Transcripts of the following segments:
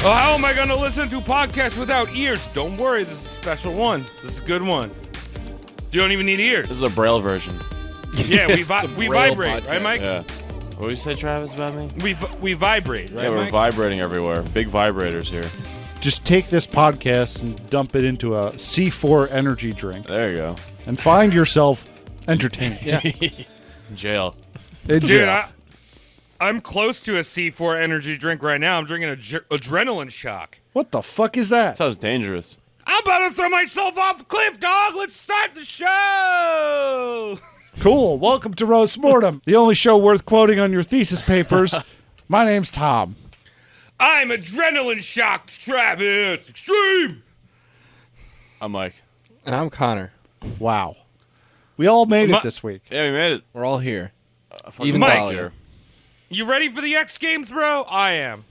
Oh, how am I going to listen to podcasts without ears? Don't worry, this is a special one. This is a good one. You don't even need ears. This is a Braille version. Yeah, we vibrate, podcast. right, Mike? Yeah. What did you say, Travis, about me? We vibrate, right, Yeah, we're Mike? vibrating everywhere. Big vibrators here. Just take this podcast and dump it into a C4 energy drink There you go. and find yourself entertained. Yeah. Jail. In Dude, jail. I'm close to a C4 energy drink right now. I'm drinking adrenaline shock. What the fuck is that? Sounds dangerous. I'm about to throw myself off a cliff, dog. Let's start the show. Cool. Welcome to Roast Mortem, the only show worth quoting on your thesis papers. My name's Tom. I'm adrenaline shocked, Travis. Extreme. I'm Mike. And I'm Connor. Wow. We all made it this week. Yeah, we made it. We're all here. Even Mike. Dolly. You ready for the X Games, bro? I am.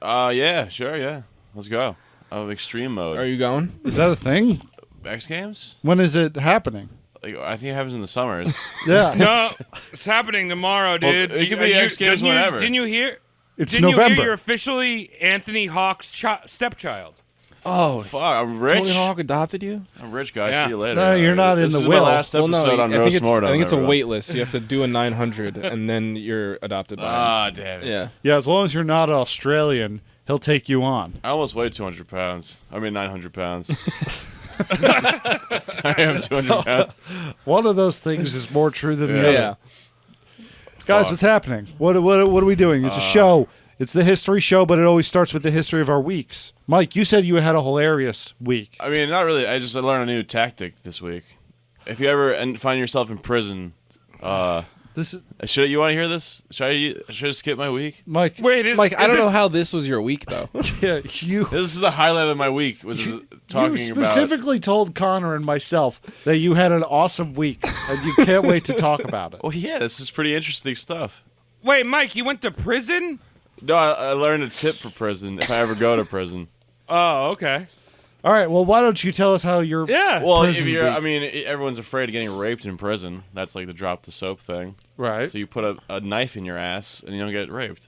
Yeah, sure, yeah. Let's go. Extreme mode. Are you going? Is that a thing? X Games? When is it happening? Like, I think it happens in the summer. Yeah. No, it's happening tomorrow, dude. Well, it could be X Games whenever. Didn't you hear? It's Didn't you November. hear you're officially Anthony Hawk's stepchild? Oh, Fuck, I'm rich. Tony Hawk adopted you? I'm rich, guys. Yeah. See you later. No, you're not in This the is will. my last episode on I think Roast it's, Mortem. I think it's a everyone. wait list. You have to do a 900, and then you're adopted by him. Ah, damn it. Yeah. Yeah, as long as you're not Australian, he'll take you on. I almost weigh 200 pounds. I mean, 900 pounds. I am 200 pounds. One of those things is more true than the other. Yeah. Guys, Fuck. what's happening? What are we doing? It's a show. It's the history show, but it always starts with the history of our weeks. Mike, you said you had a hilarious week. I mean, not really. I learned a new tactic this week. If you ever find yourself in prison, This is you want to hear this? Should I skip my week? Mike. Wait, Mike, I don't know how this was your week, though. Yeah, you This is the highlight of my week. Was talking you about. specifically told Connor and myself that you had an awesome week, and you can't wait to talk about it. Well, yeah, this is pretty interesting stuff. Wait, Mike, you went to prison? No, I learned a tip for prison if I ever go to prison. Oh, okay. All right, well, why don't you tell us how your Yeah. Well, if prison you're, week- I mean, everyone's afraid of getting raped in prison. That's like the drop the soap thing. right? So you put a knife in your ass and you don't get raped.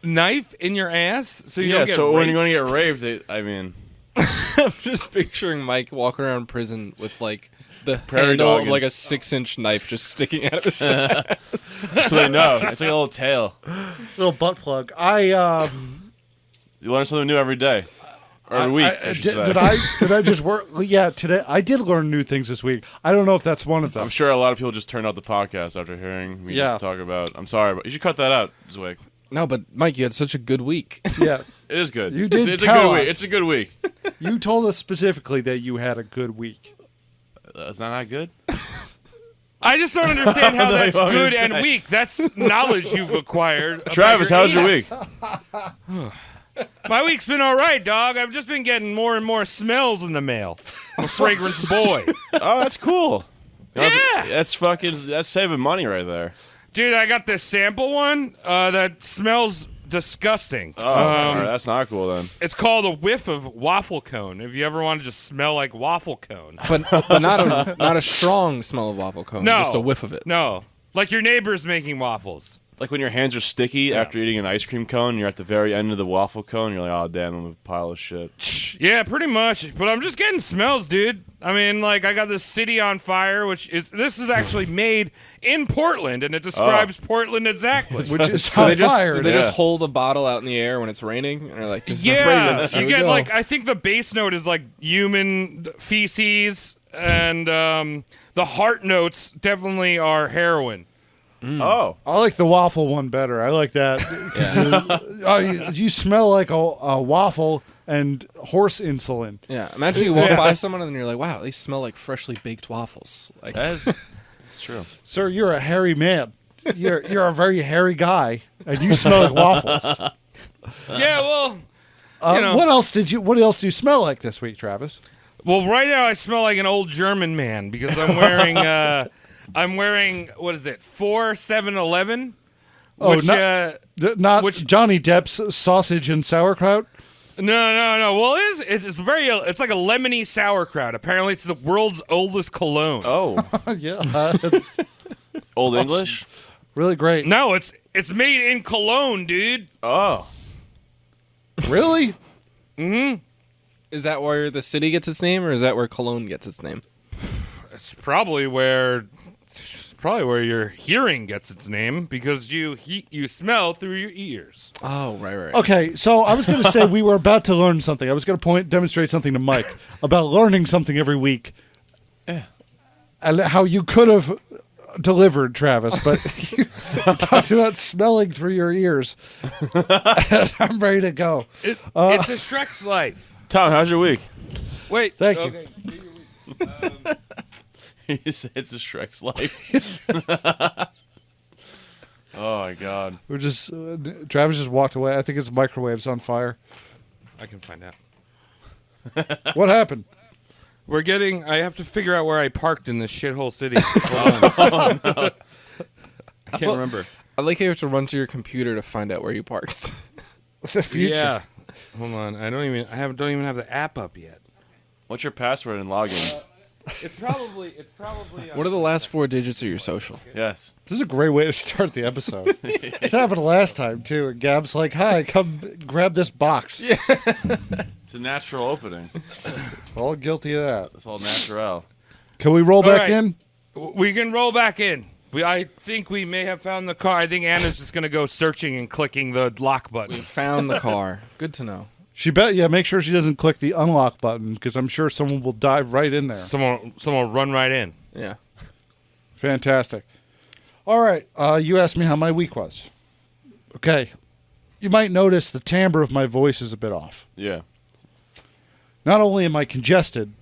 Knife in your ass? So you Yeah, don't get so when raped? you're going to get raped, I mean, I'm just picturing Mike walking around prison with, like, the Prairie handle dog of, and- like, a 6-inch knife just sticking out of his ass. so they know. It's like a little tail. Little butt plug. You learn something new every day. Or every week, I should say. Did I just work? Yeah, today I did learn new things this week. I don't know if that's one of them. I'm sure a lot of people just turned out the podcast after hearing me Yeah. just talk about. I'm sorry, but you should cut that out, Zwick. No, but, Mike, you had such a good week. Yeah, It is good. You did It's a tell good week. us. It's a good week. you told us specifically that you had a good week. That's not that good. I just don't understand how know that's what you're good and saying. weak. That's knowledge you've acquired. about Travis, your how's your anus. week? My week's been all right, dog. I've just been getting more and more smells in the mail. I'm a fragrance boy. Oh, that's cool. Yeah. That's saving money right there. Dude, I got this sample one that smells disgusting. Oh, all right, that's not cool then. It's called a whiff of waffle cone. If you ever want to just smell like waffle cone. But not a strong smell of waffle cone. No. Just a whiff of it. No. Like your neighbor's making waffles. Like when your hands are sticky after eating an ice cream cone, you're at the very end of the waffle cone, you're like, oh, damn, I'm a pile of shit. Yeah, pretty much. But I'm just getting smells, dude. I mean, like, I got this city on fire, this is actually made in Portland, and it describes Portland exactly. Which is So on they just fire. do they Yeah. just hold a bottle out in the air when it's raining, and they're like, "This is a Yeah, fragrance." Here you we get go. like, I think the base note is like human feces, and the heart notes definitely are heroin. Oh. I like the waffle one better. I like that. 'Cause, you smell like a waffle and horse insulin. Yeah, imagine you walk by someone and you're like, "Wow, they smell like freshly baked waffles." Like, That's true. Sir, you're a hairy man. You're a very hairy guy, and you smell like waffles. Yeah, well, you know. What else do you smell like this week, Travis? Well, right now I smell like an old German man because I'm wearing what is it? 4711. Oh, Which, not which- Johnny Depp's sausage and sauerkraut. No. Well, it's like a lemony sauerkraut. Apparently, it's the world's oldest cologne. Oh. Yeah, Old English? really great. No, it's It's made in Cologne, dude. Oh. Really? Is that where the city gets its name, or is that where Cologne gets its name? It's probably where your hearing gets its name because you smell through your ears. Oh, right. Okay, so I was going to say we were about to learn something. I was going to demonstrate something to Mike about learning something every week. And how you could have delivered, Travis, but you talked about smelling through your ears. I'm ready to go. It's a Shrek's life. Tom, how's your week? Wait. Thank you. Okay. Do your week. You say it's a Shrek's life. Oh my God. We're just Travis just walked away. I think his microwave's on fire. I can find out. What happened? I have to figure out where I parked in this shithole city. Hold on. I can't remember. I like how you have to run to your computer to find out where you parked. The future. Yeah. Hold on. Don't even have the app up yet. What's your password and login? It's probably. What are the last 4 digits of your social? Yes. This is a great way to start the episode. This happened last time too. And Gab's like, "Hi, come grab this box." Yeah. It's a natural opening. All guilty of that. It's all natural. Can we roll back right. in? We can roll back in. I think we may have found the car. I think Anna's just gonna go searching and clicking the lock button. Found the car. Good to know. Make sure she doesn't click the unlock button because I'm sure someone will dive right in there. Someone will run right in. Yeah. Fantastic. All right, you asked me how my week was. Okay, you might notice the timbre of my voice is a bit off. Yeah. Not only am I congested,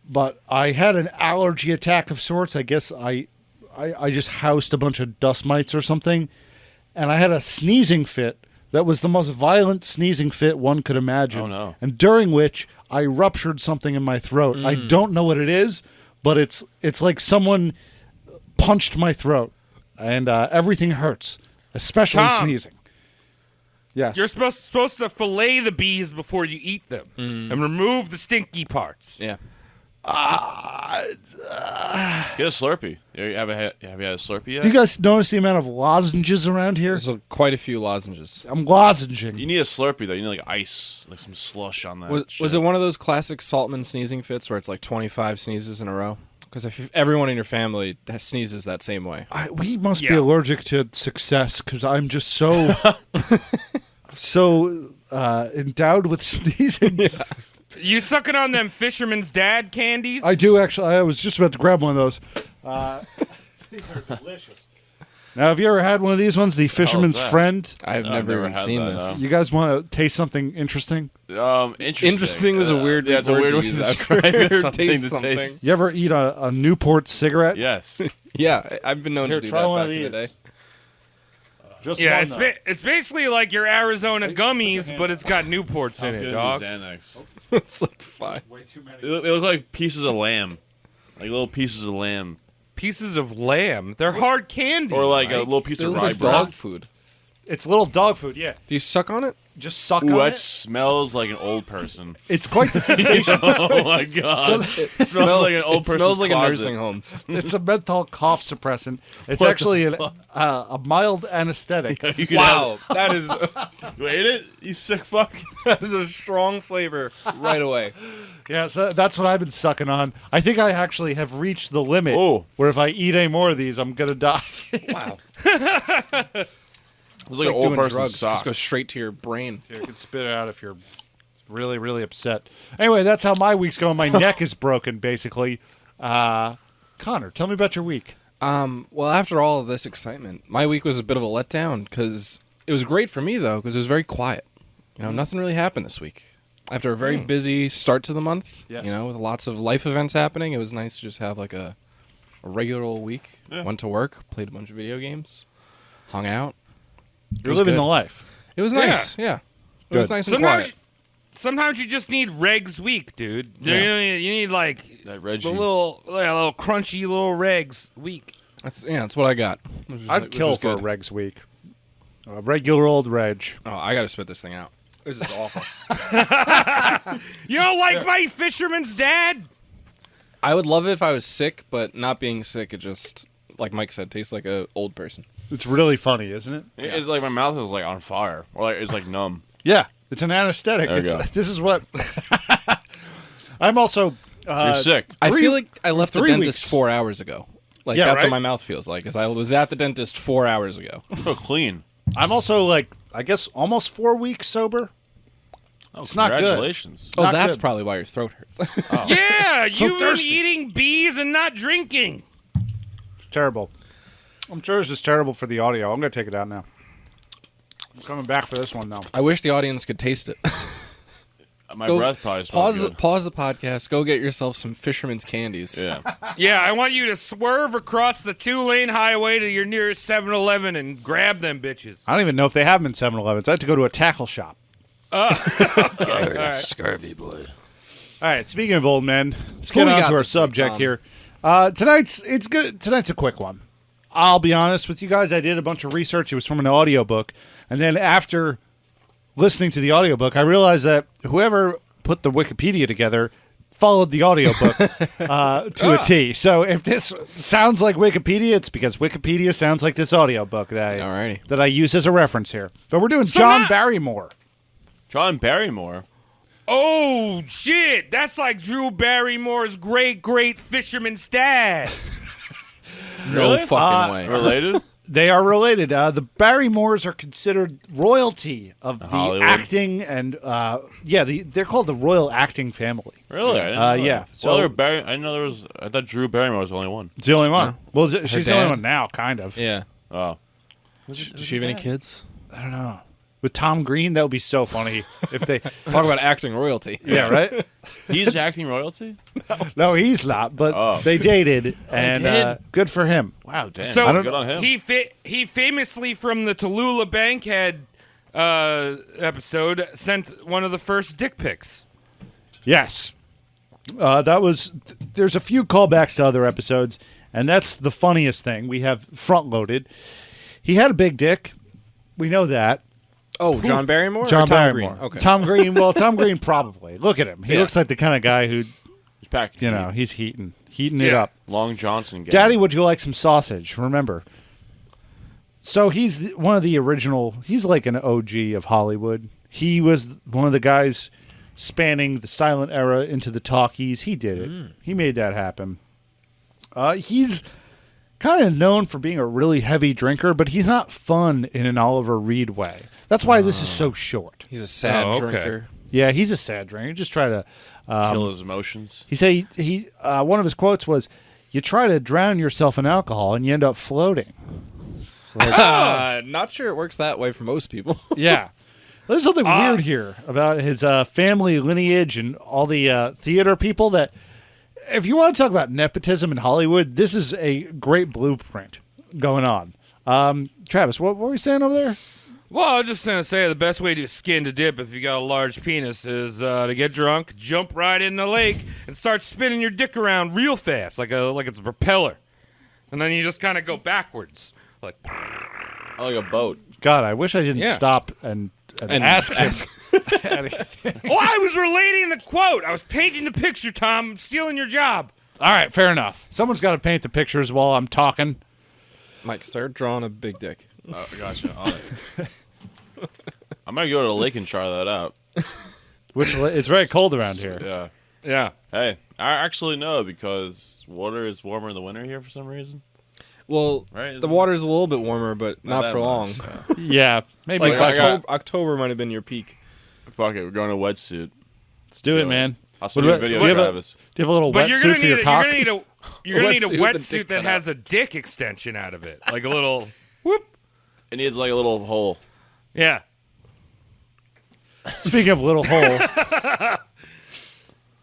but I had an allergy attack of sorts. I guess I just housed a bunch of dust mites or something, and I had a sneezing fit that was the most violent sneezing fit one could imagine. Oh, no. And during which I ruptured something in my throat. I don't know what it is, but it's like someone punched my throat, and everything hurts, especially Tom. sneezing. Yes. You're supposed to fillet the bees before you eat them and remove the stinky parts. Yeah. Get a Slurpee. Have you had a Slurpee yet? Do you guys notice the amount of lozenges around here? There's quite a few lozenges. I'm lozenging. You need a Slurpee though. You need like ice, like some slush on that. Was it one of those classic Saltman sneezing fits where it's like 25 sneezes in a row? Because if everyone in your family sneezes that same way. We must be allergic to success because I'm just so endowed with sneezing. Yeah. You sucking on them Fisherman's Dad candies? I do actually. I was just about to grab one of those. These are delicious. Now, have you ever had one of these ones, the Fisherman's that? Friend? I've never even had seen that, this. no. You guys want to taste something interesting? Interesting was a weird yeah, it's a word weird to way to use. describe I've it. never Something tasted to taste. You ever eat a Newport cigarette? Yes. Yeah, I've been known Here, to do try that one back of in the these. day. Just Yeah, one, though. it's basically like your Arizona gummies, but it's got Newports in it, dog. Xanax. It's like 5. Way too many. They look like pieces of lamb, like little pieces of lamb, Pieces of lamb. They're hard candy. or like a Mike. little piece It of looks rye like bread. dog food. It's little dog food. Yeah, Do you suck on it? just suck Ooh, on that it. smells like an old person. It's quite the sensation. Oh my god! It smells like an old It person's smells like closet. a nursing home. It's a menthol cough suppressant. It's What actually the a mild anesthetic. You can Wow, that is have, you ate it? You sick fuck! that is a strong flavor right away. Yeah, so that's what I've been sucking on. I think I actually have reached the limit Oh. where if I eat any more of these, I'm gonna die. Wow. It's like an old doing person's drugs. sock. Just go straight to your brain. You can spit it out if you're really, really upset. Anyway, that's how my week's going. My neck is broken, basically. Connor, tell me about your week. Well, after all of this excitement, my week was a bit of a letdown because it was great for me, though, because it was very quiet. Nothing really happened this week. After a very busy start to the month, Yes. with lots of life events happening, it was nice to just have like a regular old week. Yeah. Went to work, played a bunch of video games, hung out. You're was living good. the life. It was nice, yeah. It was Good. nice and quiet. Sometimes you just need Regs week, dude. Yeah. You need like That the Reggie. little crunchy little Regs week. That's what I got. Which is- I'd which kill is for a good. Regs week. A regular old Reg. Oh, I got to spit this thing out. This is awful. You don't like my Fisherman's Dad? I would love it if I was sick, but not being sick, it just, like Mike said, tastes like an old person. It's really funny, isn't it? It's like my mouth is like on fire, or like it's like numb. Yeah, it's an anesthetic. There you go. This is what. I'm also. You're sick. I feel like I left the 3 dentist weeks. 4 hours ago. Like, Yeah, that's right? what my mouth feels like, because I was at the dentist 4 hours ago. So clean. I'm also like, I guess, almost 4 weeks sober. Oh, It's not good. congratulations. Oh, Not that's good. probably why your throat hurts. Yeah, you been thirsty. eating bees and not drinking. It's terrible. I'm sure it's just terrible for the audio. I'm going to take it out now. I'm coming back for this one, though. I wish the audience could taste it. My Go- breath probably smells good. Pause the podcast. Go get yourself some Fisherman's Candies. Yeah. Yeah, I want you to swerve across the 2-lane highway to your nearest 7-Eleven and grab them bitches. I don't even know if they have them in 7-Elevens. I had to go to a tackle shop. Scurvy boy. All right, speaking of old men, let's Who get we on got to our this week, subject Tom? here. Tonight's good. Tonight's a quick one. I'll be honest with you guys. I did a bunch of research. It was from an audiobook. And then after listening to the audiobook, I realized that whoever put the Wikipedia together followed the audiobook to a T. So if this sounds like Wikipedia, it's because Wikipedia sounds like this audiobook Alrighty. that I use as a reference here. But we're doing So John now- Barrymore. John Barrymore. Oh, shit. That's like Drew Barrymore's great fisherman's dad. No Really? fucking way. Related? They are related. The Barrymores are considered royalty of the Hollywood. acting and they're called the royal acting family. Really? I didn't know yeah. that. So- Well, I didn't know there was. I thought Drew Barrymore was the only one. It's the only one. Well, she's the only dad? one now, kind of. Yeah. Oh. Does she have any kids? I don't know. With Tom Green, that would be so funny if they Talk about acting royalty. Yeah, right. He's acting royalty? No, he's not. But they dated, and did? good for him. Wow, damn. So good on him. he famously from the Tallulah Bankhead episode sent one of the first dick pics. Yes, that was. There's a few callbacks to other episodes, and that's the funniest thing. We have front loaded. He had a big dick. We know that. Oh, John Barrymore? John or Tom Barrymore. Green? Okay. Tom Green. Well, Tom Green probably. Look at him. He Yeah. looks like the kind of guy who, He's packed. he's heating it Yeah. up. Long Johnson gang. Daddy, would you like some sausage? Remember. So he's one of the original. He's like an OG of Hollywood. He was one of the guys spanning the silent era into the talkies. He did it. He made that happen. He's kind of known for being a really heavy drinker, but he's not fun in an Oliver Reed way. That's why this is so short. He's a sad Oh, okay. drinker. Yeah, he's a sad drinker. Just try to. Kill his emotions. He said he one of his quotes was, "You try to drown yourself in alcohol and you end up floating." Not sure it works that way for most people. Yeah. There's something weird here about his family lineage and all the theater people that, if you want to talk about nepotism in Hollywood, this is a great blueprint going on. Travis, what were we saying over there? Well, I was just going to say the best way to skin to dip if you got a large penis is to get drunk, jump right in the lake, and start spinning your dick around real fast, like it's a propeller. And then you just kind of go backwards. Like, Like a boat. God, I wish I didn't Yeah. stop and ask him. oh, I was relating the quote. I was painting the picture, Tom. I'm stealing your job. All right, fair enough. Someone's got to paint the pictures while I'm talking. Mike, start drawing a big dick. Oh, gotcha. On it. I might go to the lake and try that out. It's very cold around here. Yeah. Yeah. Hey, I actually know because water is warmer in the winter here for some reason. Well, Right, the isn't water's a little bit warmer, but not that for long. much. Yeah, maybe. Like I got- October might have been your peak. Fuck it, we're going to wetsuit. Let's do it, man. I'll send What you a about- video, do you have a- Travis. Do you have a little But you're wetsuit gonna for need your a, cock? you're gonna need a Wetsuit with the wetsuit dick that cut has a dick extension out of it, like a little whoop. It needs like a little hole. Yeah. Speaking of little hole,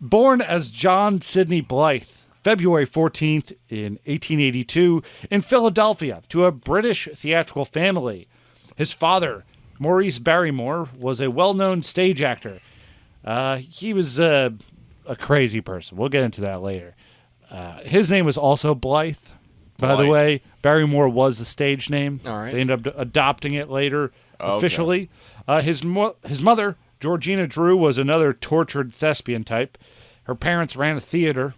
born as John Sidney Blythe, February 14th in 1882 in Philadelphia to a British theatrical family. His father, Maurice Barrymore, was a well-known stage actor. He was a crazy person. We'll get into that later. His name was also Blythe, by the Blythe. way. Barrymore was the stage name. All right. They ended up adopting it later Okay. officially. His mother, Georgina Drew, was another tortured thespian type. Her parents ran a theater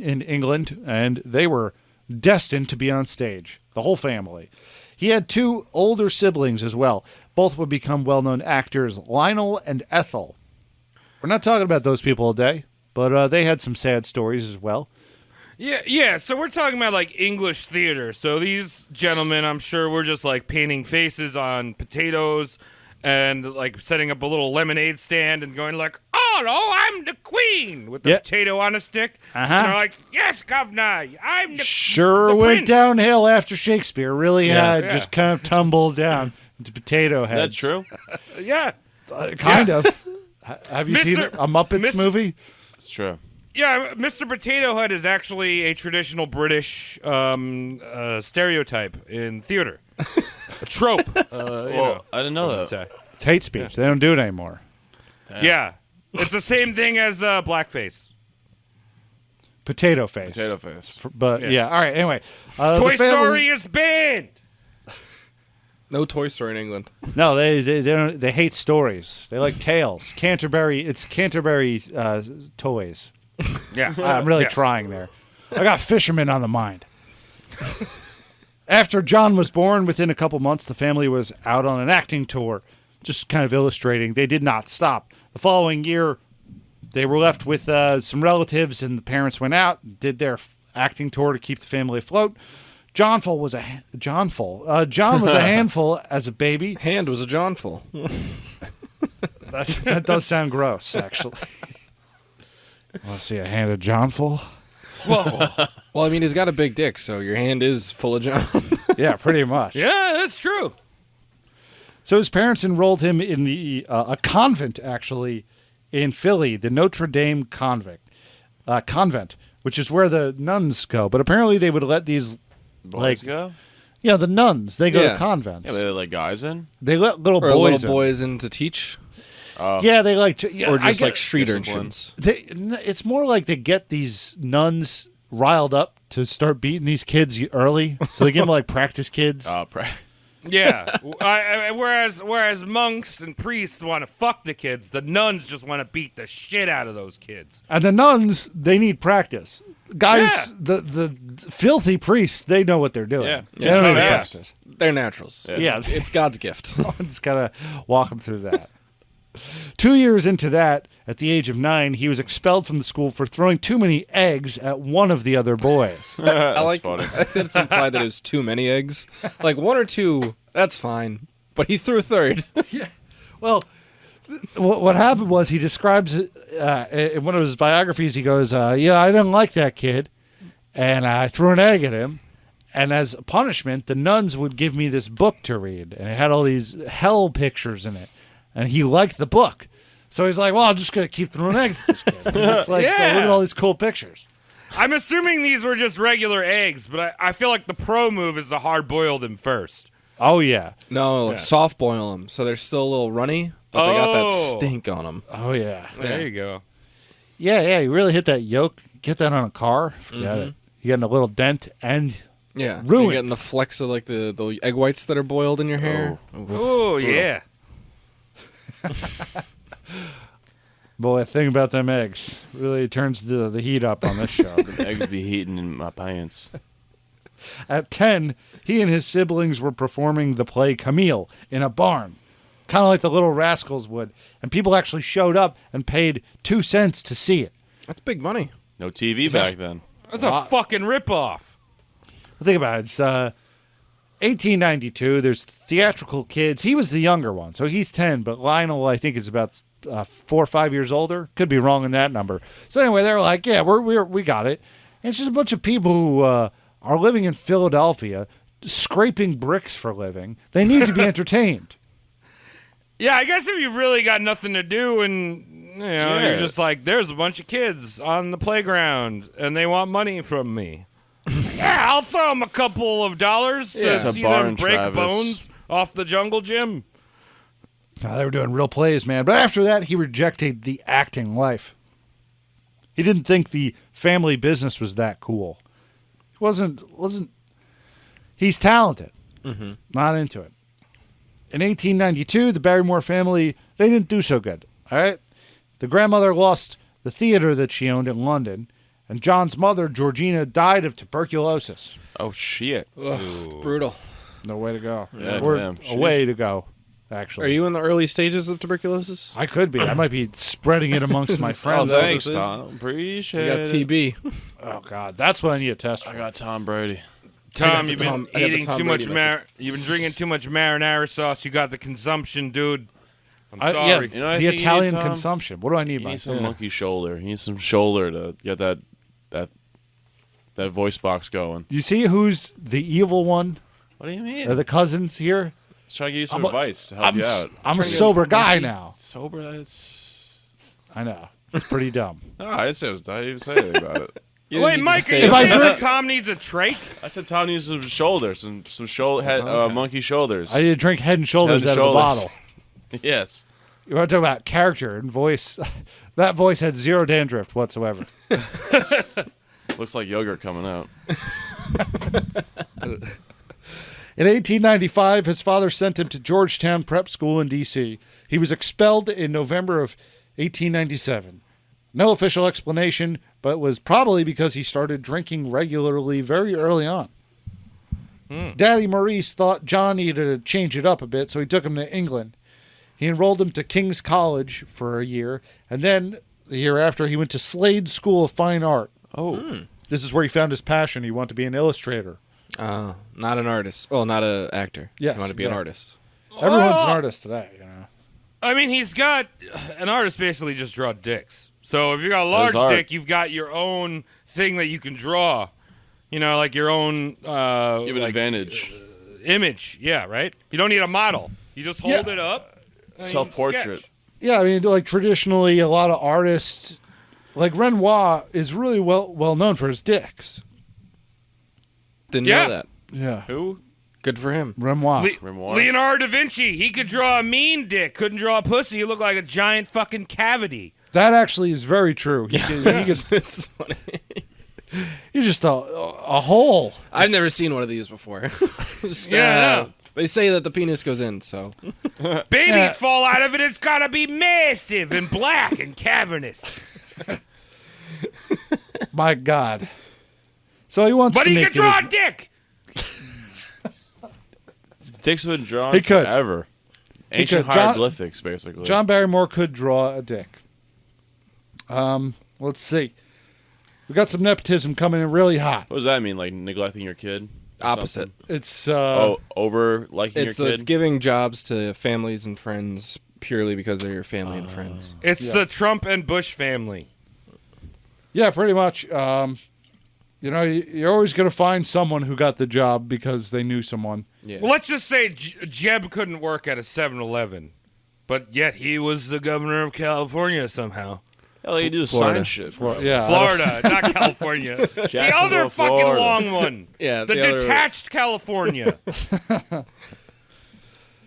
in England, and they were destined to be on stage, the whole family. He had two older siblings as well. Both would become well-known actors, Lionel and Ethel. We're not talking about those people today, but they had some sad stories as well. Yeah. So we're talking about like English theater. So these gentlemen, I'm sure, were just like painting faces on potatoes and like setting up a little lemonade stand and going like, "Oh no, I'm the queen," with the Yep. potato on a stick. Uh-huh. And they're like, "Yes, governor, I'm the Sure the went prince." downhill after Shakespeare. Really had Yeah. just kind of tumbled down into potato Is heads. that true? Yeah. Kind of. Have you seen Mr. a Muppets Mr. movie? It's true. Yeah, Mr. Potato Head is actually a traditional British stereotype in theater. A trope. I didn't know that. Say. It's hate speech. They don't do it anymore. Yeah. It's the same thing as blackface. Potato face. Potato face. But yeah. All right. Anyway, Toy the family- Story is banned. No Toy Story in England. No, they don't. They hate stories. They like tales. Canterbury. It's Canterbury toys. Yeah. I'm really Yes. trying there. I got fishermen on the mind. After John was born, within a couple months, the family was out on an acting tour, just kind of illustrating they did not stop. The following year, they were left with some relatives, and the parents went out, did their acting tour to keep the family afloat. John was a handful as a baby. Hand was a Johnful. That does sound gross, actually. Want to see a hand of Johnful? Well, I mean, he's got a big dick, so your hand is full of John. Yeah, pretty much. Yeah, that's true. So his parents enrolled him in a convent, actually, in Philly, the Notre Dame convent, which is where the nuns go. But apparently they would let these, Boys go? yeah, the nuns, they go Yeah. to convents. Yeah, they let guys in? They let little Or boys little boys in to teach. Yeah, they like to. Yeah, Or I just get- like street discipline. urchins. It's more like they get these nuns riled up to start beating these kids early. So they give them like practice kids. Yeah. Whereas monks and priests want to fuck the kids, the nuns just want to beat the shit out of those kids. And the nuns, they need practice. Guys, Yeah. the filthy priests, they know what they're doing. Yeah. They don't Yeah. need Yeah. practice. They're naturals. Yeah. It's God's gift. Just gotta walk them through that. 2 years into that, at the age of 9, he was expelled from the school for throwing too many eggs at one of the other boys. I like. funny. I think it's implied that it was too many eggs. Like one or two, that's fine. But he threw a third. Well, what happened was he describes it in one of his biographies. He goes, "Yeah, I didn't like that kid, and I threw an egg at him. And as a punishment, the nuns would give me this book to read, and it had all these hell pictures in it. And he liked the book, so he's like, well, I'm just gonna keep throwing eggs at this kid. And it's like, Yeah. look at all these cool pictures. I'm assuming these were just regular eggs, but I feel like the pro move is to hard boil them first. Oh yeah, No, like soft boil them, so they're still a little runny, but they got that Oh. stink on them. oh yeah, There you go. yeah. You really hit that yolk. Get that on a car. Forget it. You getting a little dent and Yeah, Ruined. You're getting the flecks of like the egg whites that are boiled in your hair. Oh, yeah. boy, the thing about them eggs really turns the heat up on this show. Eggs be heating in my pants. At 10, he and his siblings were performing the play Camille in a barn, kind of like the Little Rascals would. And people actually showed up and paid 2 cents to see it. That's big money. No TV back then. That's a fucking ripoff. Think about it. It's 1892. There's theatrical kids. He was the younger one, so he's 10. But Lionel, I think, is about 4 or 5 years older. Could be wrong in that number. So anyway, they're like, yeah, we got it. And it's just a bunch of people who are living in Philadelphia, scraping bricks for a living. They need to be entertained. Yeah, I guess if you've really got nothing to do and, you know, you're just like, there's a bunch of kids on the playground and they want money from me. Yeah, I'll throw them a couple of dollars to It's a see bar them in break Travis. bones off the jungle gym. They were doing real plays, man. But after that, he rejected the acting life. He didn't think the family business was that cool. He wasn't. He's talented. Not into it. In 1892, the Barrymore family, they didn't do so good. All right? The grandmother lost the theater that she owned in London, and John's mother, Georgina, died of tuberculosis. Oh, shit. Ugh, brutal. No way to go. Yeah, Or damn. a way to go, actually. Are you in the early stages of tuberculosis? I could be. I might be spreading it amongst my Oh, friends. thanks, this is? Tom. You Appreciate got it. TB. Oh, God. That's what I need a test I for. got Tom Brady. Tom, the you've Tom- been I got the eating Tom too much. Brady method. You've been drinking too much marinara sauce. You got the consumption, dude. I'm Yeah, sorry. You know what I the think you Italian need, Tom? consumption. What do I need, He Mike? needs some monkey shoulder. He needs some shoulder to get that voice box going. Do you see who's the evil one? What do you mean? Are the cousins here? Just trying to give you some I'm a- advice to help you out. I'm a Trying to get sober guy monkey- now. Sober, that's... I know. It's pretty dumb. No, I didn't say I didn't even say anything about it. You didn't Wait, need to Mike, are say you If I saying drink- that Tom needs a trach? I said Tom needs some shoulders, some monkey shoulders. I need to drink Head and Shoulders Head and out of the Shoulders. bottle. Yes. You want to talk about character and voice? That voice had zero dandruff whatsoever. Looks like yogurt coming out. In 1895, his father sent him to Georgetown Prep School in D.C. He was expelled in November of 1897. No official explanation, but it was probably because he started drinking regularly very early on. Daddy Maurice thought John needed to change it up a bit, so he took him to England. He enrolled him to King's College for a year, and then the year after, he went to Slade School of Fine Art. Oh. This is where he found his passion. He wanted to be an illustrator. Not an artist. Well, not an actor. Yes, You want to be exactly. an artist. Everyone's Oh! an artist today, you know. I mean, he's got an artist basically just draw dicks. So if you got a large art. dick, you've got your own thing that you can draw. You know, like your own You have an like, advantage. image. Yeah, right. You don't need a model. You just hold it up. and you Self-portrait. sketch. Yeah, I mean, like traditionally, a lot of artists, like Renoir, is really well known for his dicks. Didn't Yeah. know that. Yeah, Who? Good for him. Renoir. Grimoire? Leonardo da Vinci, he could draw a mean dick. Couldn't draw a pussy. He looked like a giant fucking cavity. That actually is very true. He could, It's funny. he's just a hole. I've never seen one of these before. Just, Yeah, I know. They say that the penis goes in, so Babies fall out of it. It's gotta be massive and black and cavernous. My God. So he wants But to he make could draw a it. dick. Dicks have been drawn He could. forever. Ancient could. John- hieroglyphics, basically. John Barrymore could draw a dick. Let's see. We got some nepotism coming in really hot. What does that mean? Like neglecting your kid? or opposite. something? It's Over liking your It's kid? giving jobs to families and friends purely because they're your family and friends. It's the Trump and Bush family. yeah, pretty much. You know, you're always going to find someone who got the job because they knew someone. Yeah. Well, let's just say Jeb couldn't work at a 7-Eleven, but yet he was the governor of California somehow. All you do is Florida. sign shit. Yeah, Florida, not California. The other Jacksonville, fucking Florida. long one. Yeah, The the other- detached California.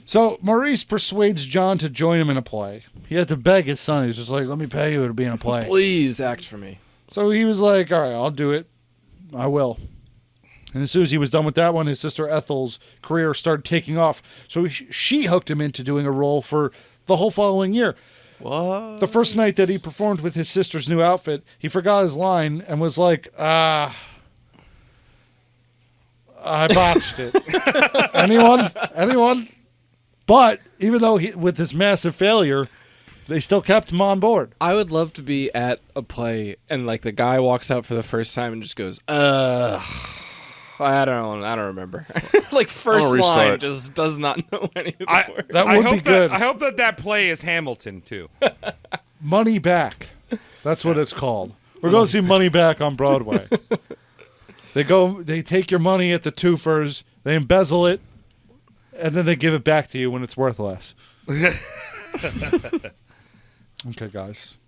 So Maurice persuades John to join him in a play. He had to beg his son. He's just like, "Let me pay you to be in a play." Please act for me. So he was like, "All right, I'll do it. I will." And as soon as he was done with that one, his sister Ethel's career started taking off. So she hooked him into doing a role for the whole following year. What? The first night that he performed with his sister's new outfit, he forgot his line and was like, I botched it. Anyone? But even though with this massive failure, they still kept him on board. I would love to be at a play and like the guy walks out for the first time and just goes, I don't remember. Like first I'm gonna line restart. just does not know any of the I, words. That I would hope be good. I hope that play is Hamilton too. Money Back. That's what it's called. We're going to see Money Back on Broadway. They take your money at the twofers, they embezzle it, and then they give it back to you when it's worth less. Okay, guys.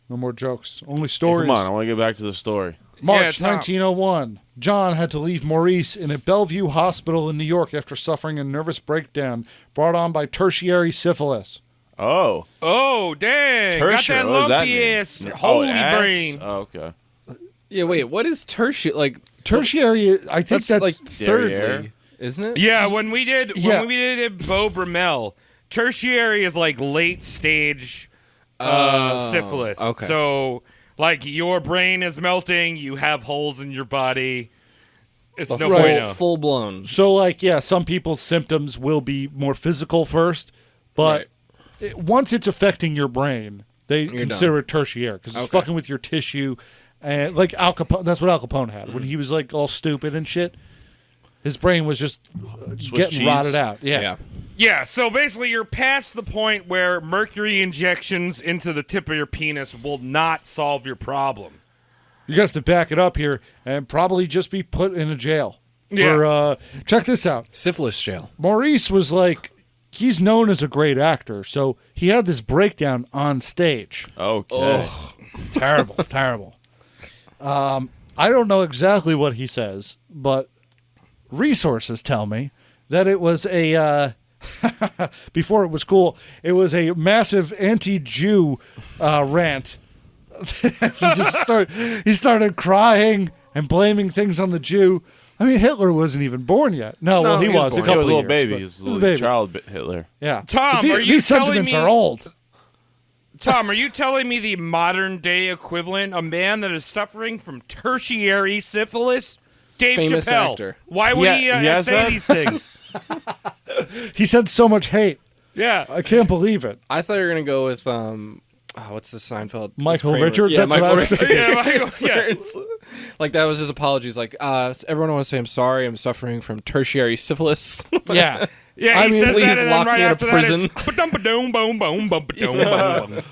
No more jokes. Only Hey, stories. come on, I want to get back to the story. March Tom. 1901. John had to leave Maurice in a Bellevue hospital in New York after suffering a nervous breakdown brought on by tertiary syphilis. Oh. Oh dang! Tertiary. Got that What does that lumpy mean? ass Oh, holy ass? brain. Oh, okay. Yeah, wait, what is tertiary? Like Tertiary, I think that's like Derriere? thirdly, isn't it? Yeah, when we did Yeah. Beau Brummel, tertiary is like late stage syphilis. okay. So like your brain is melting, you have holes in your body. It's The no bueno. full blown. So, like, yeah, some people's symptoms will be more physical first, but once it's affecting your brain, they consider it tertiary because it's fucking with your tissue. And like Al Capone, that's what Al Capone had when he was like all stupid and shit. His brain was just getting cheese? rotted out. Yeah. Yeah, so basically you're past the point where mercury injections into the tip of your penis will not solve your problem. You're going to have to back it up here and probably just be put in a jail. Yeah. Check this out. Syphilis jail. Maurice was like, he's known as a great actor, so he had this breakdown on stage. Okay. Terrible, terrible. I don't know exactly what he says, but resources tell me that it was a before it was cool, it was a massive anti-Jew rant. He started crying and blaming things on the Jew. I mean, Hitler wasn't even born yet. No, he was a He couple was a little of years, baby. but He was a he was little a baby. child Hitler. Yeah, Tom, But are you these telling sentiments me- are old. Tom, are you telling me the modern day equivalent, a man that is suffering from tertiary syphilis? Dave Famous Chappelle. actor. Why would he has say that? these things? He said so much hate. Yeah. I can't believe it. I thought you were gonna go with what's the Seinfeld? Michael Kramer. Richards? Yeah, That's what I Michael was thinking. Yeah, Michael, yeah. Like that was his apologies. Like, everyone want to say I'm sorry. I'm suffering from tertiary syphilis. Yeah. Yeah, I he mean, says please that, and then lock right me in a after prison. that, it's ba-dum-ba-dum, boom, boom, boom, ba-dum, boom,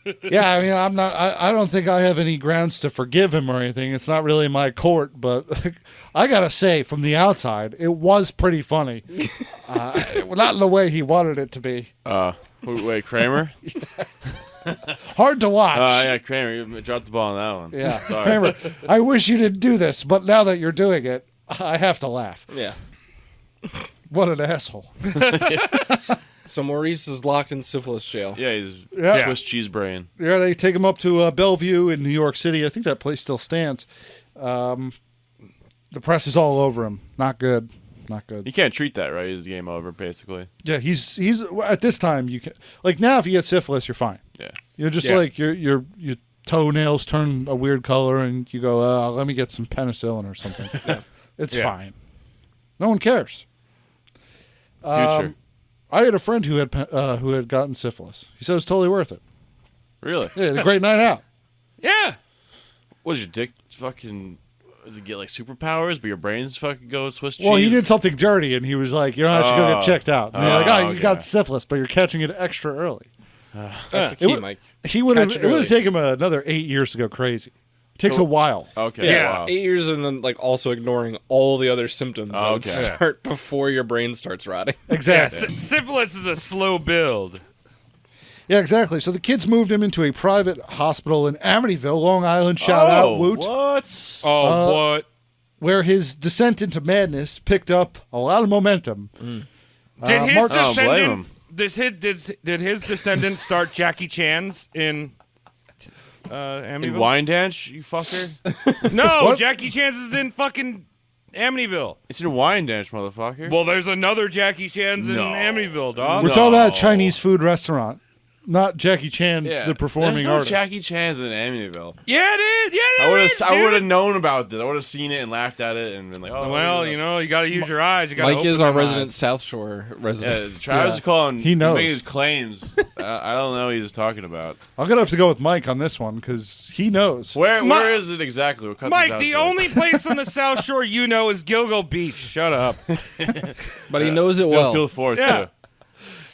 boom. Yeah, I mean, I'm not. I don't think I have any grounds to forgive him or anything. It's not really my court, but I gotta say, from the outside, it was pretty funny. Not in the way he wanted it to be. Wait, Kramer? Hard to watch. Yeah, Kramer. You dropped the ball on that one. Yeah, Sorry. Kramer, I wish you didn't do this, but now that you're doing it, I have to laugh. Yeah. What an asshole. So Maurice is locked in syphilis jail. Yeah, he's Yeah. Swiss cheese brain. Yeah, they take him up to Bellevue in New York City. I think that place still stands. The press is all over him. Not good. Not good. You can't treat that, right? His game over, basically. Yeah, he's at this time you can like now if you get syphilis you're fine. Yeah. You're just Yeah. like your toenails turn a weird color and you go let me get some penicillin or something. It's Yeah. fine. No one cares. Future. I had a friend who had gotten syphilis. He said it was totally worth it. Really? Yeah, he had a great night out. Yeah. What is your dick fucking... Does it get like superpowers, but your brains fucking go Swiss cheese? Well, he did something dirty and he was like, you know, I should go get checked out. And they're like, you okay. got syphilis, but you're catching it extra early. That's the key, Mike. He would have Catch it it would early. have taken him another 8 years to go crazy. It takes a while. Okay, Yeah. wow. 8 years and then like also ignoring all the other symptoms that would Okay. start before your brain starts rotting. Yeah, Exactly. syphilis is a slow build. Yeah, exactly. So the kids moved him into a private hospital in Amityville, Long Island. Shout out, Woot. What? Oh, what? Where his descent into madness picked up a lot of momentum. Did his Mark- Oh, blame him. descendants? Did his descendants start Jackie Chan's in In Amityville? Wine Dance, you fucker? No, What? Jackie Chan's is in fucking Amityville. It's in Wine Dance, motherfucker. Well, there's another Jackie Chan's in No. Amityville, dog. We're talking about a Chinese food restaurant, not Jackie Chan, yeah. the performing There's no artist. Jackie Chan's in Amityville. Yeah, dude. Yeah, I there would is, have. I would have dude. known about this. I would have seen it and laughed at it and been like, "Oh, Well, yeah. you know, you got to use your eyes. You got to Mike is our resident South Shore resident. Yeah, Travis is calling. He He's knows. making his claims. I don't know what he's talking about. I'm going to have to go with Mike on this one because he knows. Where is it exactly? What cut Mike, this the out, only place on the South Shore you know is Gilgo Beach. Shut up. But he knows it so. well. Feel forth Yeah. too.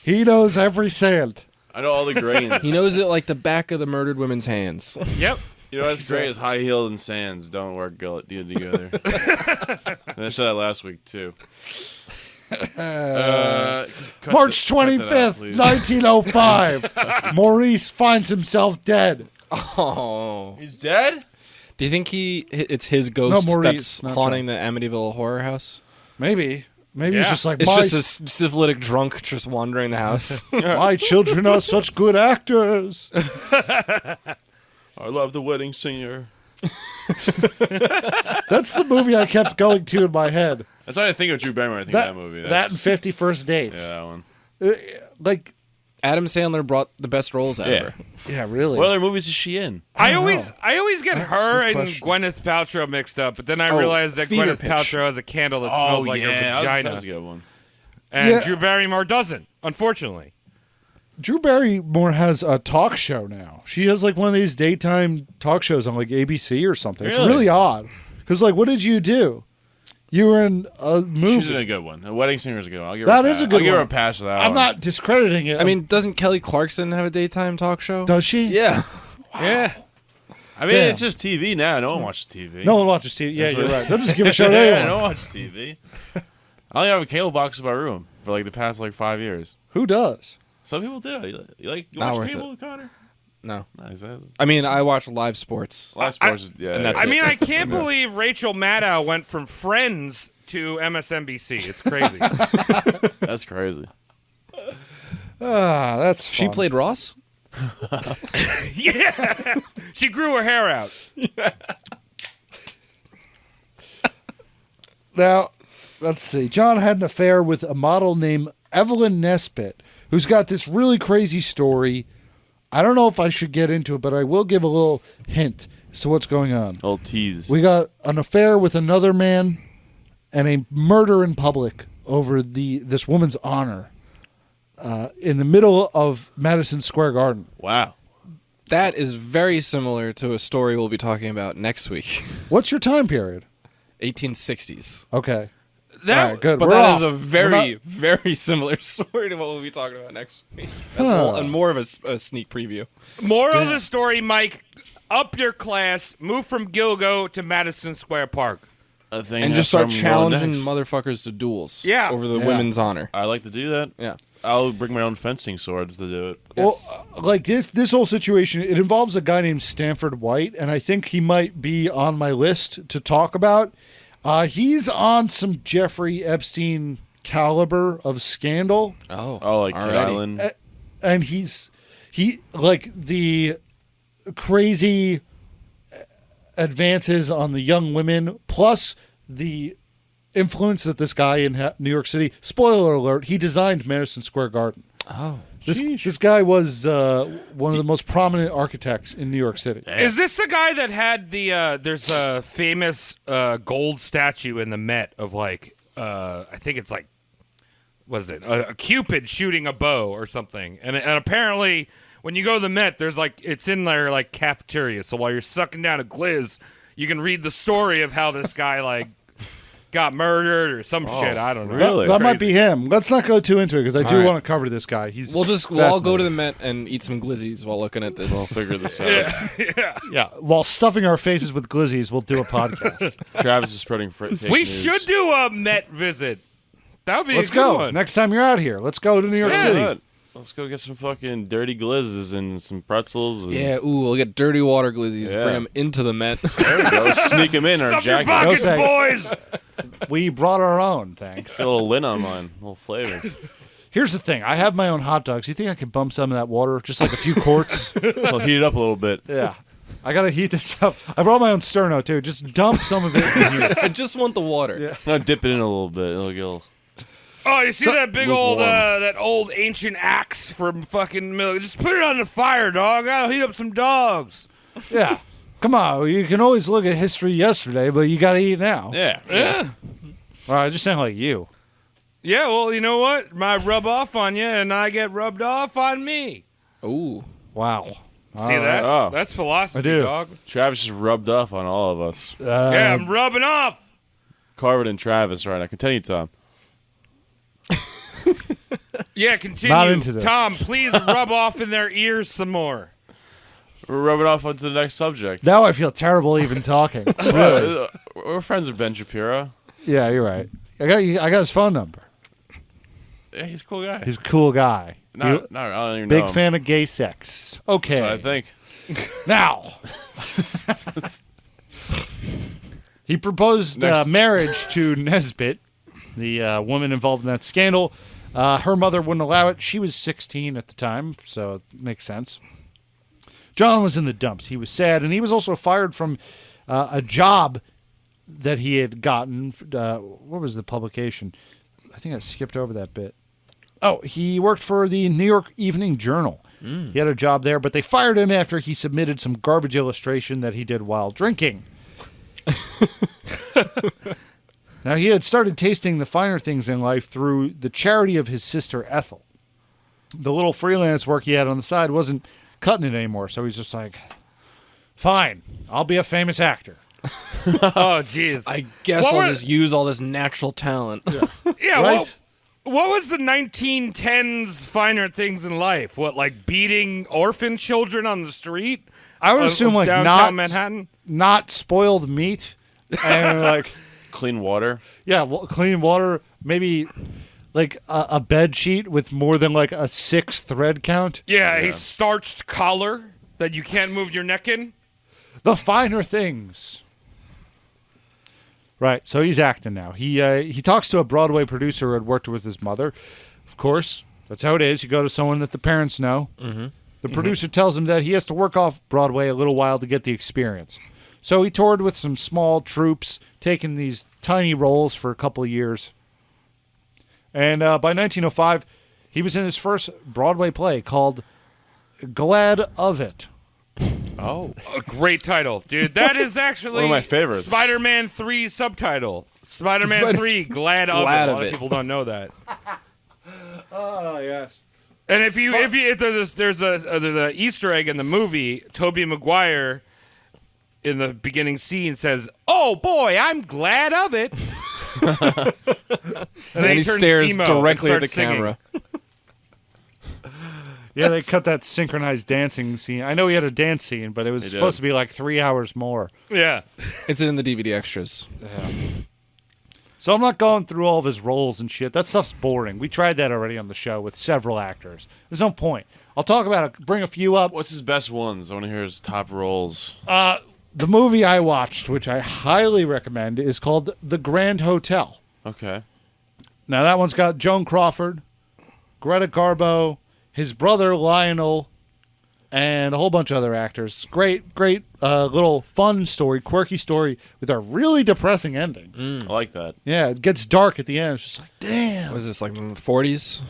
He knows every sand. I know all the grains. He knows it like the back of the murdered women's hands. Yep. You know what's great is high heels and sands don't work good together. And I said that last week too. March 25th, 1905. Maurice finds himself dead. Oh. He's dead. Do you think it's his ghost Maurice, that's not haunting the Amityville horror house? Maybe. Maybe it's Yeah. just like, It's my, just a syphilitic drunk just wandering the house. my children are such good actors. I love the wedding singer. That's the movie I kept going to in my head. That's why I think of Drew Barrymore. I think of that movie. That and 50 First Dates. Yeah, that one. Like, Adam Sandler brought the best roles ever. Yeah, really. What other movies is she in? I don't always get her and question. Gwyneth Paltrow mixed up, but then I Oh, realized that Fever Gwyneth Pitch. Paltrow has a candle that smells like her vagina, That's a good one. and Yeah. Drew Barrymore doesn't, unfortunately. Drew Barrymore has a talk show now. She has like one of these daytime talk shows on like ABC or something. It's Really? really odd. Because like, what did you do? You were in a movie. She's in a good one. A Wedding Singer is a good one. I'll give That her is pass. a good I'll give her a one. pass for that I'm one. not discrediting it. I mean, doesn't Kelly Clarkson have a daytime talk show? does she? Yeah. Yeah. I mean, Damn. it's just TV now. No one watches TV. No one watches TV. Yeah, That's you're what- right. They'll just give a show to yeah, anyone. no one watches TV. I only have a cable box in my room for like the past like 5 years. Who does? Some people do. You Not watch worth cable, Connor? No. Nice. I mean, I watch live sports. Live sports is, yeah. and that's I it. mean, I can't believe Rachel Maddow went from Friends to MSNBC. It's crazy. That's crazy. Ah, that's She fun. played Ross? Yeah. She grew her hair out. Now, let's see. John had an affair with a model named Evelyn Nesbitt, who's got this really crazy story. I don't know if I should get into it, but I will give a little hint as to what's going on. Old tease. We got an affair with another man and a murder in public over this woman's honor in the middle of Madison Square Garden. Wow. That is very similar to a story we'll be talking about next week. What's your time period? 1860s. Okay. That, All right, good. But We're that off. is a We're very, not- very similar story to what we'll be talking about next week. And more of a sneak preview. Moral of the story, Mike, up your class, move from Gilgo to Madison Square Park. A thing And has just start some challenging next. motherfuckers to duels. Yeah. Over the Yeah. women's honor. I like to do that. Yeah. I'll bring my own fencing swords to do it. Well, like this whole situation, it involves a guy named Stanford White, and I think he might be on my list to talk about. He's on some Jeffrey Epstein caliber of scandal, Oh, like Kid already. Island. and he like the crazy advances on the young women, plus the influence that this guy in New York City. Spoiler alert: he designed Madison Square Garden. Oh. This guy was one of the most prominent architects in New York City. Is this the guy that had the, there's a famous gold statue in the Met of like, I think it's like, what is it, a Cupid shooting a bow or something. And apparently when you go to the Met, there's like, it's in their like cafeteria. So while you're sucking down a glizz, you can read the story of how this guy like got murdered or some shit. I don't know. really? That might be him. Let's not go too into it because I do right. want to cover this guy. We'll We'll all go to the Met and eat some glizzies while looking at We'll this. figure this out. yeah. While stuffing our faces with glizzies, we'll do a podcast. Travis is spreading fake We news. should do a Met visit. That would be Let's a good go. one. Next time you're out here, let's go to New York Yeah. City. Let's go get some fucking dirty glizzes and some pretzels. And Yeah, we'll get dirty water glizzies, Yeah. bring them into the Met. There we go. Sneak them in our Stuff your jackets. pockets, No boys. We brought our own, thanks. Get a little lint on mine. A little flavor. Here's the thing. I have my own hot dogs. You think I could bump some of that water? Just like a few quarts? I'll heat it up a little bit. Yeah. I got to heat this up. I brought my own sterno, too. Just dump some of it in here. I just want the water. Yeah. I'm gonna dip it in a little bit. It'll get a little... Oh, you see that big old, lukewarm. that old ancient axe from fucking middle? Just put it on the fire, dog. I'll heat up some dogs. Yeah. Come on. You can always look at history yesterday, but you got to eat now. Yeah. Yeah. All right, I just sound like you. Yeah, well, you know what? Might rub off on you, and I get rubbed off on me. Ooh. Wow. See that? Oh. That's philosophy, I do. dog. Travis just rubbed off on all of us. Yeah, I'm rubbing off. Carvin and Travis right now. Continue, Tom. Yeah, continue. Not into this. Tom, please rub off in their ears some more. We're rubbing off onto the next subject. Now I feel terrible even talking. Really? We're friends with Ben Shapiro. Yeah, you're right. I got his phone number. Yeah, he's a cool guy. He's a cool guy. I don't even know Big him. fan of gay sex. Okay. That's what I think. Now. He proposed Next. marriage to Nesbitt, the woman involved in that scandal. Her mother wouldn't allow it. She was 16 at the time, so it makes sense. John was in the dumps. He was sad, and he was also fired from a job that he had gotten. What was the publication? I think I skipped over that bit. Oh, he worked for the New York Evening Journal. He had a job there, but they fired him after he submitted some garbage illustration that he did while drinking. Now, he had started tasting the finer things in life through the charity of his sister Ethel. The little freelance work he had on the side wasn't cutting it anymore, so he's just like, fine, I'll be a famous actor. Oh, jeez. I guess What I'll were- just use all this natural talent. Yeah, Right? what was the 1910s finer things in life? What, like beating orphan children on the street? I would of- assume of like downtown Manhattan? not spoiled meat and like Clean water. clean water, maybe like a bed sheet with more than like a 6 thread count. Yeah, a starched collar that you can't move your neck in. The finer things. Right, so he's acting now. He talks to a Broadway producer who had worked with his mother. Of course, that's how it is. You go to someone that the parents know. Mm-hmm. The producer tells him that he has to work off Broadway a little while to get the experience. So he toured with some small troupes, taking these tiny roles for a couple of years. And by 1905, he was in his first Broadway play called Glad of It. Oh. A great title, dude. That is actually One of my favorites. Spider-Man 3 subtitle. Spider-Man 3, Glad of It. Glad A of lot of it. people don't know that. Oh, yes. And if there's a Easter egg in the movie, Tobey Maguire in the beginning scene says, "Oh boy, I'm glad of it." and And he turns stares emo and directly at the starts singing. camera. Yeah, they cut that synchronized dancing scene. I know he had a dance scene, but it was He supposed did. to be like 3 hours more. Yeah. It's in the DVD extras. So I'm not going through all of his roles and shit. That stuff's boring. We tried that already on the show with several actors. There's no point. I'll talk about it, bring a few up. What's his best ones? I want to hear his top roles. The movie I watched, which I highly recommend, is called The Grand Hotel. Okay. Now, that one's got Joan Crawford, Greta Garbo, his brother Lionel, and a whole bunch of other actors. Great little fun story, quirky story with a really depressing ending. I like that. Yeah, it gets dark at the end. It's just like, damn. Was this like in the 40s?